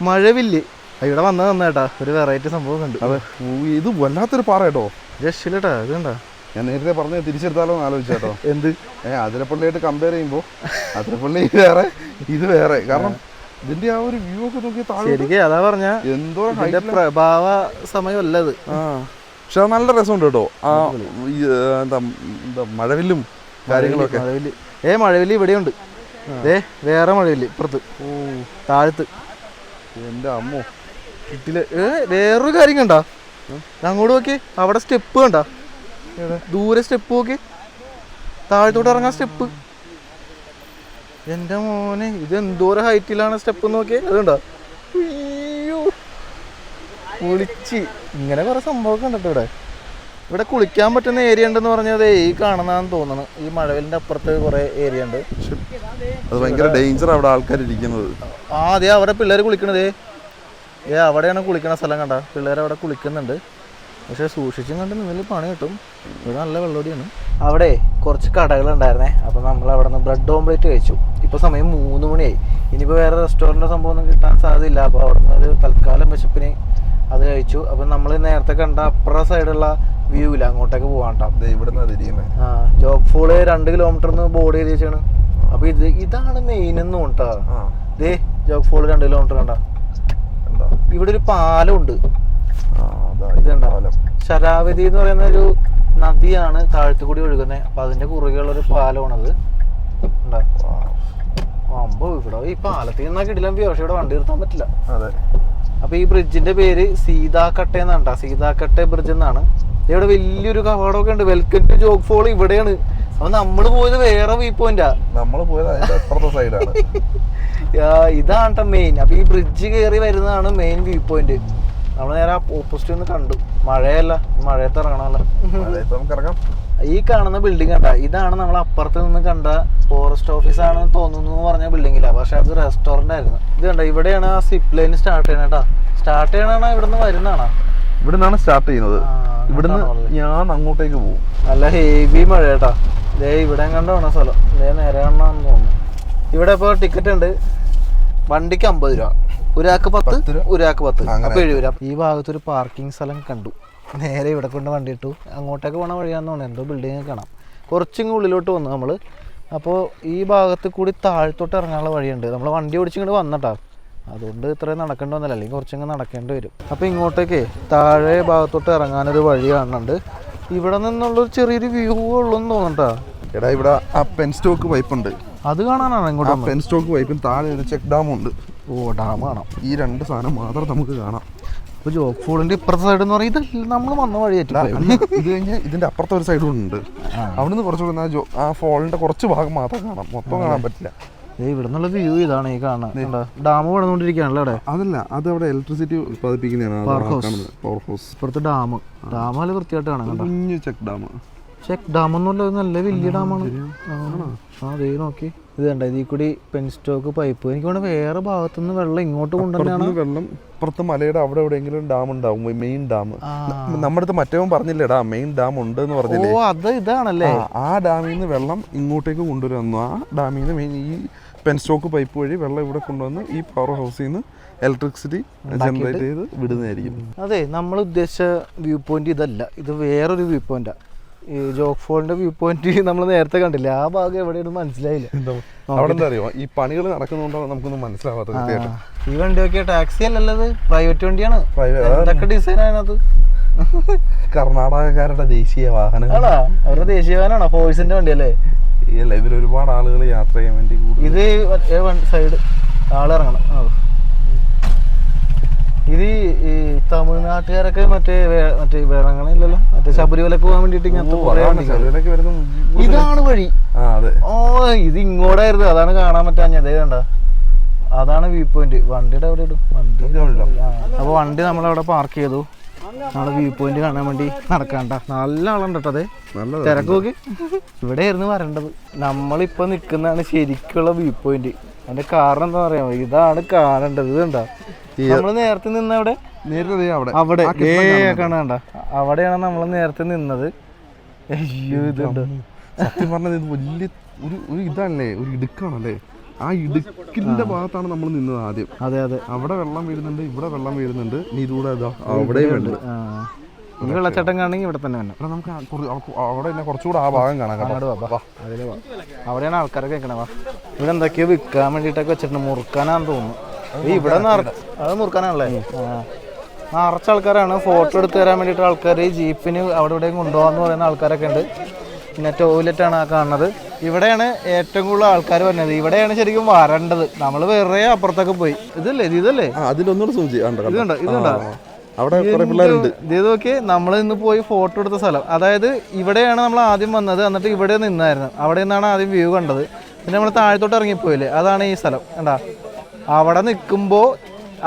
മഴവില്ല് ഇവിടെ വന്നേട്ടാ, ഒരു വെറൈറ്റി സംഭവം കണ്ടു. അതെ, ഇത് വല്ലാത്തൊരു പാറ കേട്ടോ, രക്ഷയില്ലട്ടാ. ഇത് കണ്ടാ, ഞാൻ നേരത്തെ പറഞ്ഞ് തിരിച്ചെടുത്താലോ എന്ന് ആലോചിച്ചേട്ടോ. എന്ത് അതിരപ്പള്ളിയായിട്ട് കമ്പയർ ചെയ്യുമ്പോൾ അതിരപ്പള്ളി വേറെ, ഇത് വേറെ. കാരണം ഇതിന്റെ ആ ഒരു വ്യൂ ഒക്കെ നോക്കിയാൽ ശരിക്കും അതാ പറഞ്ഞ എന്തോ പ്രഭാവ സമയമല്ല അത്. പക്ഷെ അത് നല്ല രസമുണ്ട് കേട്ടോ. എന്താ മഴവില്ലും കാര്യങ്ങളൊക്കെ. മഴവില്ല് ഇവിടെയുണ്ട്. വേറെ മഴവില്ല് ഇപ്പുറത്ത് താഴത്ത്. എൻ്റെ അമ്മോ കിട്ടില്ല. വേറൊരു കാര്യം കണ്ടാ, അങ്ങോട്ട് നോക്കി, അവിടെ സ്റ്റെപ്പ് കണ്ടാ, ദൂരെ സ്റ്റെപ്പ് നോക്കി, താഴത്തോട്ട് ഇറങ്ങാൻ സ്റ്റെപ്പ്. എൻ്റെ മോനെ, ഇത് എന്തോരം ഹൈറ്റിലാണ് സ്റ്റെപ്പ് നോക്കിയേ. അതുകൊണ്ടോ, അയ്യോ കുളിച്ച് ഇങ്ങനെ കുറെ സംഭവമൊക്കെ ഉണ്ടോ ഇവിടെ. ഇവിടെ കുളിക്കാൻ പറ്റുന്ന ഏരിയ ഉണ്ടെന്ന് പറഞ്ഞത് ഈ കാണുന്നതാന്ന് തോന്നുന്നു. ഈ മഴവിലിന്റെ അപ്പുറത്ത് കുറെ ഏരിയ ഉണ്ട്. അത് ഭയങ്കര ഡേഞ്ചർ അവിടെ ആൾക്കാർ ഇരിക്കുന്നത്. അതെ, അവിടെ പിള്ളേർ കുളിക്കണതേ. അവിടെയാണ് കുളിക്കണ സ്ഥലം കണ്ട, പിള്ളേർ അവിടെ കുളിക്കുന്നുണ്ട്. പക്ഷെ സൂക്ഷിച്ചും കണ്ട് നിന്നിൽ പണി കിട്ടും. ഇവിടെ നല്ല വെള്ളോടിയാണ്. അവിടെ കുറച്ച് കടകളുണ്ടായിരുന്നേ, അപ്പോൾ നമ്മൾ അവിടെ നിന്ന് ബ്രെഡ് ഓംപ്ലേറ്റ് കഴിച്ചു. ഇപ്പോൾ സമയം 3 മണിയായി. ഇനിയിപ്പോൾ വേറെ റെസ്റ്റോറൻറ്റ് സംഭവം ഒന്നും കിട്ടാൻ സാധ്യതയില്ല. അപ്പോൾ അവിടെ നിന്ന് ഒരു തൽക്കാലം വിശപ്പിന് അത് കഴിച്ചു. അപ്പം നമ്മൾ നേരത്തെ കണ്ട അപ്പുറ സൈഡുള്ള വ്യൂ ഇല്ല, അങ്ങോട്ടേക്ക് പോകാണ്ടാ. ജോഗ് ഫോള് 2 കിലോമീറ്ററിന്ന് ബോർഡ് എഴുതി വെച്ചാണ്. അപ്പൊ ഇതാണ് മെയിൻ എന്ന് തോട്ടാ. ജോഗ് ഫോള് 2 കിലോമീറ്റർ കണ്ട. ഇവിടെ ഒരു പാലമുണ്ട്, ശരാവതി എന്ന് പറയുന്ന ഒരു നദിയാണ് താഴത്തു കൂടി ഒഴുകുന്നത്. അപ്പൊ അതിന്റെ കുറുകെയുള്ള ഒരു പാലമാണത്. അമ്പോ ഇവിടെ ഈ പാലത്തിൽ നിന്നാ കിടിലം വ്യൂ, പക്ഷെ ഇവിടെ വണ്ടി നിർത്താൻ പറ്റില്ല. അപ്പൊ ഈ ബ്രിഡ്ജിന്റെ പേര് സീതാക്കട്ടെ എന്നാണ്ടാ, സീതാക്കട്ടെ ബ്രിഡ്ജ് എന്നാണ്. ഇവിടെ വലിയൊരു കവാടമൊക്കെ ഉണ്ട്. വെൽക്കം ടു ജോഗ് ഫോൾ ഇവിടെയാണ്. അപ്പൊ നമ്മള് പോയത് വേറെ വ്യൂ പോയിന്റാ, ഇതാണ് മെയിൻ. അപ്പൊ ഈ ബ്രിഡ്ജ് കയറി വരുന്നതാണ് മെയിൻ വ്യൂ പോയിന്റ്. നമ്മൾ നേരെ ഓപ്പോസിറ്റ് ഒന്ന് കണ്ടു. മഴയല്ല, മഴയത്ത് ഇറങ്ങണമല്ല. ഈ കാണുന്ന ബിൽഡിംഗ് കണ്ട, ഇതാണ് നമ്മൾ അപ്പുറത്ത് നിന്ന് കണ്ട ഫോറസ്റ്റ് ഓഫീസ് ആണെന്ന് തോന്നുന്നു പറഞ്ഞ ബിൽഡിങ്ങില്ല, പക്ഷെ അത് റെസ്റ്റോറന്റ് ആയിരുന്നു. ഇത് കണ്ട, ഇവിടെയാണ് ആ സിപ്പ് ലൈൻ സ്റ്റാർട്ട് ചെയ്യണേട്ടാ. സ്റ്റാർട്ട് ചെയ്യണ ഇവിടെ നിന്ന് വരുന്നതാണോ? ഇവിടെ നിന്നാണ് സ്റ്റാർട്ട് ചെയ്യുന്നത്. ഇവിടുന്ന് ഞാൻ അങ്ങോട്ടേക്ക് പോകും. നല്ല ഹെവി മഴ കേട്ടാ. ഇവിടെ കണ്ടാണ് സ്ഥലം. നേരെ കാണാന്ന് തോന്നുന്നു. ഇവിടെ ഇപ്പോൾ ടിക്കറ്റ് ഉണ്ട്. വണ്ടിക്ക് 50 രൂപ, ഒരാൾക്ക് 10, ഒരാൾക്ക് 10, അപ്പൊ 70 രൂപ. ഈ ഭാഗത്തൊരു പാർക്കിംഗ് സ്ഥലം കണ്ടു. നേരെ ഇവിടെ കൊണ്ട് വണ്ടി ഇട്ടു. അങ്ങോട്ടേക്ക് പോണ വഴിയാന്ന് തോന്നുന്നു. എന്തോ ബിൽഡിങ് കാണാം. കുറച്ചിങ്ങ് ഉള്ളിലോട്ട് വന്നു നമ്മള്. അപ്പോൾ ഈ ഭാഗത്ത് കൂടി താഴത്തോട്ട് ഇറങ്ങാനുള്ള വഴിയുണ്ട്. നമ്മൾ വണ്ടി ഓടിച്ചിങ്ങോട്ട് വന്നട്ടാ, അതുകൊണ്ട് ഇത്രയും നടക്കേണ്ടി വന്നില്ല, അല്ലെങ്കിൽ കുറച്ചിങ്ങ് നടക്കേണ്ടി വരും. അപ്പോൾ ഇങ്ങോട്ടേക്ക് താഴെ ഭാഗത്തോട്ട് ഇറങ്ങാനൊരു വഴി കാണുന്നുണ്ട്. ഇവിടെ നിന്നുള്ളൊരു ചെറിയൊരു വ്യൂ ഉള്ളൂന്ന് തോന്നട്ടാ. എടാ, ഇവിടെ ആ പെൻ സ്റ്റോക്ക് പൈപ്പ് ഉണ്ട്, അത് കാണാനാണ് ഇങ്ങോട്ട്. പെൻ സ്റ്റോക്ക് പൈപ്പും താഴെ ഒരു ചെക്ക് ഡാം ഉണ്ട്. ഡാം കാണാം. ഈ 2 സാധനം മാത്രം നമുക്ക് കാണാം. അപ്പോൾ ജോഗ് ഫോളിന്റെ ഇപ്പുറത്തെ സൈഡ് എന്ന് പറയുന്നത് ഇതല്ല, നമ്മൾ വന്ന വഴി ഇത് കഴിഞ്ഞ് ഇതിന്റെ അപ്പുറത്തെ ഒരു സൈഡും ഉണ്ട്. അവിടുന്ന് കുറച്ചുകൂടെ ആ ഫോളിന്റെ കുറച്ച് ഭാഗം മാത്രം കാണാം, മൊത്തം കാണാൻ പറ്റില്ല. ഇവിടെ നിന്നുള്ള വ്യൂ ഇതാണ് ഈ കാണുന്നത്. ഡാം പണിതുകൊണ്ടിരിക്കുകയാണല്ലോ അവിടെ. അതല്ല, അത് അവിടെ ഇലക്ട്രിസിറ്റി ഉത്പാദിപ്പിക്കുന്നതാണ് പവർ ഹൗസ്. ഇപ്പുറത്ത് ഡാം നല്ല വൃത്തിയായിട്ട് കാണാം. കുഞ്ഞു ചെക്ക് ഡാം. ചെക്ക് ഡാം ഒന്നുമല്ല, നല്ല വലിയ ഡാമാണ്. അതേ നോക്കി, ഇത് കണ്ട, ഇതിൽ കൂടി പെൻ സ്റ്റോക്ക് പൈപ്പ്. എനിക്ക് വേണം വേറെ ഭാഗത്തുനിന്ന് വെള്ളം ഇങ്ങോട്ട് കൊണ്ടുവന്നാണ്. വെള്ളം ഇപ്പുറത്ത് മലയുടെ അവിടെ എവിടെയെങ്കിലും ഡാം ഉണ്ടാവും, മെയിൻ ഡാം. നമ്മുടെ അടുത്ത് മറ്റവൻ പറഞ്ഞില്ലേടാ മെയിൻ ഡാം ഉണ്ട് എന്ന് പറഞ്ഞില്ലേ? അത് ഇതാണല്ലേ. ആ ഡാമിൽ നിന്ന് വെള്ളം ഇങ്ങോട്ടേക്ക് കൊണ്ടുവരുന്നു. ആ ഡാമിൽ നിന്ന് മെയിൻ ഈ പെൻ സ്റ്റോക്ക് പൈപ്പ് വഴി വെള്ളം ഇവിടെ കൊണ്ടുവന്ന് ഈ പവർ ഹൗസിൽ നിന്ന് ഇലക്ട്രിസിറ്റി ജനറേറ്റ് ചെയ്ത് വിടുന്നതായിരിക്കും. അതെ, നമ്മൾ ഉദ്ദേശിച്ച വ്യൂ പോയിന്റ് ഇതല്ല, ഇത് വേറൊരു വ്യൂ പോയിന്റാ. ഈ ജോഗ് ഫോളിന്റെ വ്യൂ പോയിന്റ് നമ്മൾ നേരത്തെ കണ്ടില്ല, ആ ഭാഗം എവിടെയാണ് മനസ്സിലായില്ല. അവിടെ എന്താ അറിയോ, ഈ പണികൾ നടക്കുന്നതുകൊണ്ടോ നമുക്കൊന്നും മനസ്സിലാവാത്തത്. ഈ വണ്ടിയൊക്കെ ടാക്സി അല്ലല്ലത്, പ്രൈവറ്റ് വണ്ടിയാണ്. എന്തൊക്കെ ഡിസൈൻ അതിനകത്ത്. കർണാടകക്കാരുടെ ദേശീയ വാഹനം. അവരുടെ ദേശീയ വാഹനമാണോ? ഫോഴ്സിന്റെ വണ്ടിയല്ലേ? ഇതിൽ ഒരുപാട് ആളുകൾ യാത്ര ചെയ്യാൻ വേണ്ടി. ഇത് സൈഡ് ആളിറങ്ങണം. ഇത് ഈ തമിഴ്നാട്ടുകാരൊക്കെ മറ്റേ വേറെങ്ങനെയല്ലല്ലോ, മറ്റേ ശബരിമലക്ക് പോകാൻ വേണ്ടിട്ട് ഇതാണ് വഴി. ഓ, ഇത് ഇങ്ങോട്ടായിരുന്നു, അതാണ് കാണാൻ പറ്റാഞ്ഞത്. കണ്ട, അതാണ് വ്യൂ പോയിന്റ്. വണ്ടിയുടെ അവിടെ ഇടും വണ്ടി. അപ്പൊ വണ്ടി നമ്മളവിടെ പാർക്ക് ചെയ്തു. നമ്മള് വ്യൂ പോയിന്റ് കാണാൻ വേണ്ടി നടക്കണ്ട. നല്ല ആളുണ്ട് കേട്ടോ. അതെ, തിരക്ക് നോക്കി. ഇവിടെ ആയിരുന്നു വരേണ്ടത്. നമ്മളിപ്പോ നിക്കുന്നതാണ് ശരിക്കുള്ള വ്യൂ പോയിന്റ്. അതിന്റെ കാരണം എന്താ പറയാ, ഇതാണ് കാണേണ്ടത്. ഇതുണ്ടാ, നമ്മള് നേരത്തെ നിന്നവിടെ അവിടെ കാണണ്ട, അവിടെയാണ് നമ്മൾ നേരത്തെ നിന്നത്. അയ്യോ, ഇതുണ്ട് സത്യം പറഞ്ഞത്. ഇത് വലിയ ഒരു ഇതല്ലേ, ഒരു ഇടുക്കാണല്ലേ. ആ ഇടുക്കിന്റെ ഭാഗത്താണ് നമ്മൾ നിന്നത് ആദ്യം. അതെ അതെ, അവിടെ വെള്ളം വീഴുന്നുണ്ട്, ഇവിടെ വെള്ളം വീഴുന്നുണ്ട്. ഇതൂടെ അവിടെയും ഉണ്ട്. ഈ വെള്ളച്ചാട്ടം കാണണമെങ്കിൽ ഇവിടെ തന്നെ വേണം. നമുക്ക് അവിടെ കുറച്ചുകൂടെ ആ ഭാഗം കാണാം. അവിടെയാണ് ആൾക്കാരൊക്കെ കേൾക്കണേ. വാ, ഇവിടെ എന്തൊക്കെയോ വിൽക്കാൻ വേണ്ടിട്ടൊക്കെ വെച്ചിട്ടുണ്ട്. മുറുക്കാനാന്ന് തോന്നുന്നു. ഇവിടെ അത് മുറുക്കാനാണല്ലേ? നിറച്ച ആൾക്കാരാണ്. ഫോട്ടോ എടുത്ത് തരാൻ വേണ്ടിയിട്ട് ആൾക്കാർ ജീപ്പിന് അവിടെ ഇവിടെയും കൊണ്ടുപോകാന്ന് പറയുന്ന ആൾക്കാരൊക്കെ ഉണ്ട്. പിന്നെ ടോയ്ലറ്റാണ് ആ കാണുന്നത്. ഇവിടെയാണ് ഏറ്റവും കൂടുതൽ ആൾക്കാർ വരുന്നത്. ഇവിടെയാണ് ശരിക്കും വരേണ്ടത്. നമ്മൾ വേറെ അപ്പുറത്തൊക്കെ പോയി. ഇതല്ലേ ഇതുണ്ടോ? അവിടെ പിള്ളേരുണ്ട്. ഇത് നോക്കി, നമ്മൾ ഇന്ന് പോയി ഫോട്ടോ എടുത്ത സ്ഥലം. അതായത് ഇവിടെയാണ് നമ്മൾ ആദ്യം വന്നത്. എന്നിട്ട് ഇവിടെ നിന്നായിരുന്നു. അവിടെ നിന്നാണ് ആദ്യം വ്യൂ കണ്ടത്. പിന്നെ നമ്മൾ താഴത്തോട്ട് ഇറങ്ങിപ്പോയില്ലേ, അതാണ് ഈ സ്ഥലം. കണ്ടാ, അവിടെ നിൽക്കുമ്പോൾ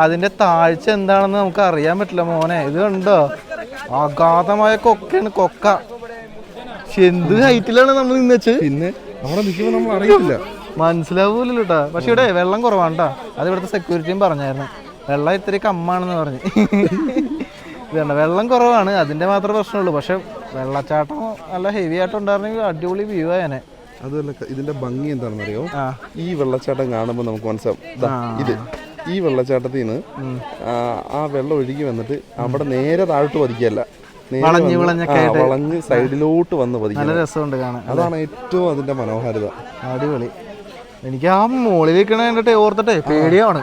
അതിന്റെ താഴ്ച എന്താണെന്ന് നമുക്ക് അറിയാൻ പറ്റില്ല മോനെ. ഇത് കണ്ടോ, അഗാധമായ കൊക്കയാണ്. കൊക്ക എന്ത് ഹൈറ്റിലാണ് നമ്മൾ നിന്നച്ച്. പിന്നെ അവിടെ നിൽക്കുമ്പോൾ നമ്മൾ അറിയില്ല, മനസ്സിലാവൂലല്ലോ കേട്ടോ. പക്ഷെ ഇവിടെ വെള്ളം കുറവാണ് കേട്ടോ. അത് ഇവിടുത്തെ സെക്യൂരിറ്റിയും പറഞ്ഞായിരുന്നു, വെള്ളം ഇത്തിരി കമ്മാണെന്ന് പറഞ്ഞ്. ഇതുണ്ട്, വെള്ളം കുറവാണ്, അതിന്റെ മാത്രമേ പ്രശ്നമുള്ളൂ. പക്ഷെ വെള്ളച്ചാട്ടം നല്ല ഹെവി ആയിട്ട് ഉണ്ടായിരുന്നെങ്കിൽ അടിപൊളി വ്യൂ ആയനെ. അതല്ല, ഇതിന്റെ ഭംഗി എന്താണെന്ന് അറിയോ? ഈ വെള്ളച്ചാട്ടം കാണുമ്പോൾ നമുക്ക് മനസ്സിലാവും. ഇത് ഈ വെള്ളച്ചാട്ടത്തിൽ നിന്ന് ആ വെള്ളം ഒഴുകി വന്നിട്ട് അവിടെ നേരെ താഴോട്ട് പതിക്കല്ല, വളഞ്ഞ് സൈഡിലോട്ട് വന്ന് പതിക്കും. നല്ല രസമുണ്ട് കാണാൻ. അതാണ് ഏറ്റവും അതിന്റെ മനോഹാരിത. അടിപൊളി. എനിക്ക് ആ മോളിൽ വെക്കണ കണ്ടിട്ടേ ഓർത്തിട്ടെ പേടിയാണ്.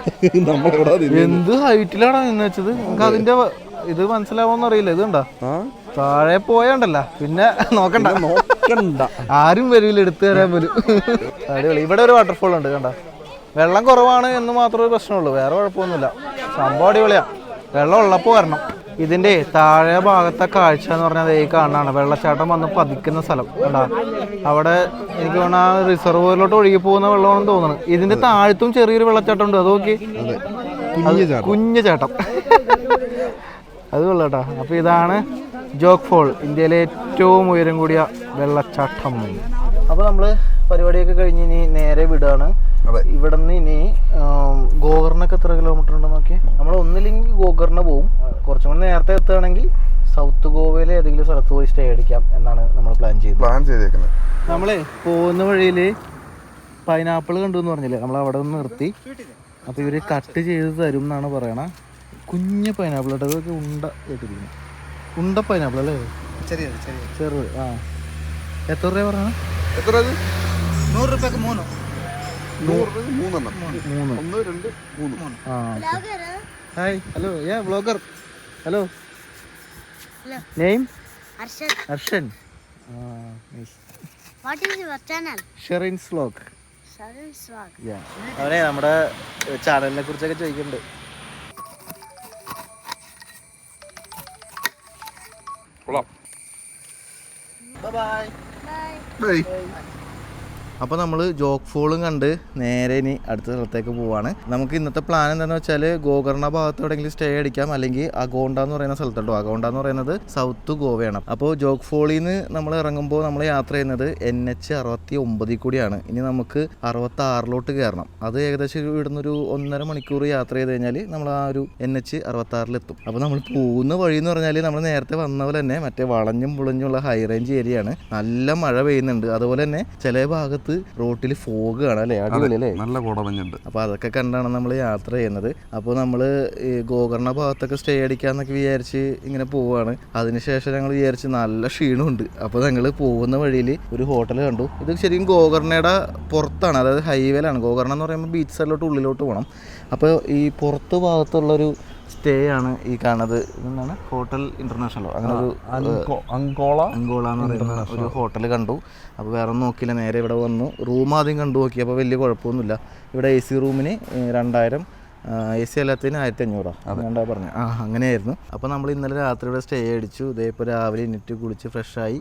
എന്ത് ഹൈറ്റിലാണ് നിന്ന് വെച്ചത്. നമുക്ക് അതിന്റെ ഇത് മനസ്സിലാവോന്ന് അറിയില്ല. ഇത് കണ്ടാ, താഴെ പോയണ്ടല്ല, പിന്നെ നോക്കണ്ട, ആരും വരില്ല എടുത്തു തരാൻ പോലും. അടിപൊളി. ഇവിടെ ഒരു വാട്ടർഫോൾ ഉണ്ട് കണ്ട. വെള്ളം കുറവാണ് എന്ന് മാത്രമേ പ്രശ്നമുള്ളൂ, വേറെ കുഴപ്പമൊന്നുമില്ല. സംഭവം അടിപൊളിയാ. വെള്ളം ഉള്ളപ്പോൾ വരണം. ഇതിന്റെ താഴെ ഭാഗത്തെ കാഴ്ച എന്ന് പറഞ്ഞാൽ ഈ കാണാണ് വെള്ളച്ചാട്ടം വന്ന് പതിക്കുന്ന സ്ഥലം. കണ്ടാ, അവിടെ എനിക്ക് തോന്നുന്നു ആ റിസർവോയറിലോട്ട് ഒഴുകി പോകുന്ന വെള്ളമാണെന്ന് തോന്നുന്നു. ഇതിന്റെ താഴത്തും ചെറിയൊരു വെള്ളച്ചാട്ടം ഉണ്ട്, അത് നോക്കി, കുഞ്ഞു ചാട്ടം. അത് കൊള്ളാട്ടാ. അപ്പൊ ഇതാണ് ജോഗ് ഫോൾ, ഇന്ത്യയിലെ ഏറ്റവും ഉയരം കൂടിയ വെള്ളച്ചാട്ടം. അപ്പൊ നമ്മള് പരിപാടിയൊക്കെ കഴിഞ്ഞ് ഇനി നേരെ വിടാണ്. ഇവിടെ നിന്ന് ഇനി ഗോകർണക്ക് എത്ര കിലോമീറ്റർ ഉണ്ടെന്ന് നോക്കി. നമ്മൾ ഒന്നില്ലെങ്കിൽ ഗോകർണ പോവും, കുറച്ചും കൂടി നേരത്തെ എത്തുകയാണെങ്കിൽ സൗത്ത് ഗോവയിലെ ഏതെങ്കിലും സ്ഥലത്ത് പോയി സ്റ്റേ അടിക്കാം എന്നാണ് നമ്മൾ പ്ലാൻ ചെയ്തേക്കുന്നത്. നമ്മള് പോകുന്ന വഴിയില് പൈനാപ്പിൾ കണ്ടു എന്ന് പറഞ്ഞില്ലേ, നമ്മൾ അവിടെ നിന്ന് നിർത്തി. അപ്പൊ ഇവര് കട്ട് ചെയ്ത് തരും എന്നാണ് പറയണേ. കുഞ്ഞ് പൈനാപ്പിൾ കേട്ടോ, അതൊക്കെ ഉണ്ട കേട്ടിരിക്കുന്നു. ഉണ്ട പൈനാപ്പിൾ അല്ലേ? ചെറുത്. ആ, എത്ര രൂപ പറഞ്ഞ? 100 രൂപയ്ക്ക് 3. 3. Hi, hello, yeah vlogger. Hello, name? Arshan. Nice. What is your channel? Sharin's vlog. Sharin's vlog. Yeah. അവനെ നമ്മുടെ ചാനലിനെ കുറിച്ചൊക്കെ ചോദിക്കുന്നുണ്ട്. Bye. അപ്പോൾ നമ്മൾ ജോഗ് ഫോളും കണ്ട് നേരെ ഇനി അടുത്ത സ്ഥലത്തേക്ക് പോവാണ്. നമുക്ക് ഇന്നത്തെ പ്ലാൻ എന്താണെന്ന് വെച്ചാൽ ഗോകർണ ഭാഗത്ത് എവിടെയെങ്കിലും സ്റ്റേ അടിക്കാം, അല്ലെങ്കിൽ അഗോണ്ട എന്ന് പറയുന്ന സ്ഥലത്തുണ്ടോ. അഗോണ്ട എന്ന് പറയുന്നത് സൗത്ത് ഗോവയാണ്. അപ്പോൾ ജോഗ് ഫോളിൽ നിന്ന് നമ്മൾ ഇറങ്ങുമ്പോൾ നമ്മൾ യാത്ര ചെയ്യുന്നത് NH 69 കൂടിയാണ്. ഇനി നമുക്ക് 66 കയറണം. അത് ഏകദേശം ഇവിടുന്ന് ഒരു 1.5 മണിക്കൂർ യാത്ര ചെയ്ത് കഴിഞ്ഞാൽ നമ്മൾ ആ ഒരു NH 66 അപ്പോൾ നമ്മൾ പോകുന്ന വഴി എന്ന് പറഞ്ഞാൽ നമ്മൾ നേരത്തെ വന്ന പോലെ തന്നെ മറ്റേ വളഞ്ഞും പുളഞ്ഞുള്ള ഹൈ റേഞ്ച് ഏരിയയാണ്. നല്ല മഴ പെയ്യുന്നുണ്ട്. അതുപോലെ തന്നെ ചില ഭാഗത്ത് സമയത്ത് റോട്ടിൽ ഫോഗ് കാണാം അല്ലേ, അടിപൊളി അല്ലേ, നല്ല കോടമഞ്ഞുണ്ട്. അപ്പോൾ അതൊക്കെ കണ്ടാണ് നമ്മൾ യാത്ര ചെയ്യുന്നത്. അപ്പോൾ നമ്മൾ ഈ ഗോകർണ ഭാഗത്തൊക്കെ സ്റ്റേ അടിക്കാമെന്നൊക്കെ വിചാരിച്ച് ഇങ്ങനെ പോവുകയാണ്. അതിനുശേഷം ഞങ്ങൾ വിചാരിച്ച് നല്ല ക്ഷീണമുണ്ട്. അപ്പോൾ ഞങ്ങൾ പോകുന്ന വഴിയിൽ ഒരു ഹോട്ടൽ കണ്ടു. ഇത് ശരിക്കും ഗോകർണയുടെ പുറത്താണ്, അതായത് ഹൈവേയിലാണ്. ഗോകർണ എന്ന് പറയുമ്പോൾ ബീച്ച് സൈഡിലോട്ട് ഉള്ളിലോട്ട് പോകണം. അപ്പോൾ ഈ പുറത്ത് ഭാഗത്തുള്ളൊരു സ്റ്റേ ആണ് ഈ കാണുന്നത്. എന്താണ് ഹോട്ടൽ ഇൻ്റർനാഷണലോ അങ്ങനെ ഒരു അങ്കോള എന്ന് പറയുന്ന ഒരു ഹോട്ടൽ കണ്ടു. അപ്പോൾ വേറെ ഒന്നും നോക്കിയില്ല, നേരെ ഇവിടെ വന്നു. റൂം ആദ്യം കണ്ടു നോക്കി, അപ്പോൾ വലിയ കുഴപ്പമൊന്നുമില്ല. ഇവിടെ AC റൂമിന് 2000, AC അല്ലാത്തതിന് 1500 അതുകൊണ്ടാണ് പറഞ്ഞു. അങ്ങനെയായിരുന്നു. അപ്പോൾ നമ്മൾ ഇന്നലെ രാത്രി ഇവിടെ സ്റ്റേ അടിച്ചു. ഇതേ ഇപ്പോൾ രാവിലെ എണീറ്റ് കുളിച്ച് ഫ്രഷായി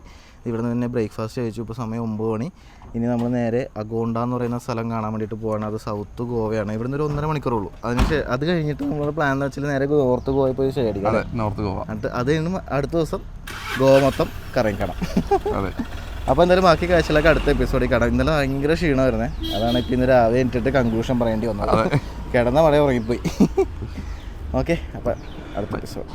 ഇവിടെ നിന്ന് തന്നെ ബ്രേക്ക്ഫാസ്റ്റ് കഴിച്ചു. ഇപ്പോൾ സമയം 9 മണി. ഇനി നമ്മൾ നേരെ അഗോണ്ട എന്ന് പറയുന്ന സ്ഥലം കാണാൻ വേണ്ടിയിട്ട് പോവാണ്. അത് സൗത്ത് ഗോവയാണ്. ഇവിടെ നിന്ന് ഒരു 1.5 മണിക്കൂറുള്ളൂ. അത് കഴിഞ്ഞിട്ട് നമ്മുടെ പ്ലാൻ എന്ന് വെച്ചാൽ നേരെ നോർത്ത് ഗോവയിൽ പോയി സ്റ്റേ അടിക്കാം. നോർത്ത് ഗോവ. അത് കഴിഞ്ഞ് അടുത്ത ദിവസം ഗോവ മൊത്തം കറങ്ങിക്കണം. അപ്പോൾ എന്തായാലും ബാക്കി കാഴ്ചകളൊക്കെ അടുത്ത എപ്പിസോഡിൽ കാണാം. ഇന്നലെ ഭയങ്കര ക്ഷീണമായിരുന്നേ, അതാണ് ഇപ്പോൾ ഇന്ന് രാവിലെ എണീറ്റിട്ട് കൺക്ലൂഷൻ പറയേണ്ടി വന്നത്. കിടന്ന വളരെ ഉറങ്ങിപ്പോയി. ഓക്കെ, അപ്പോൾ അടുത്ത എപ്പിസോഡ്.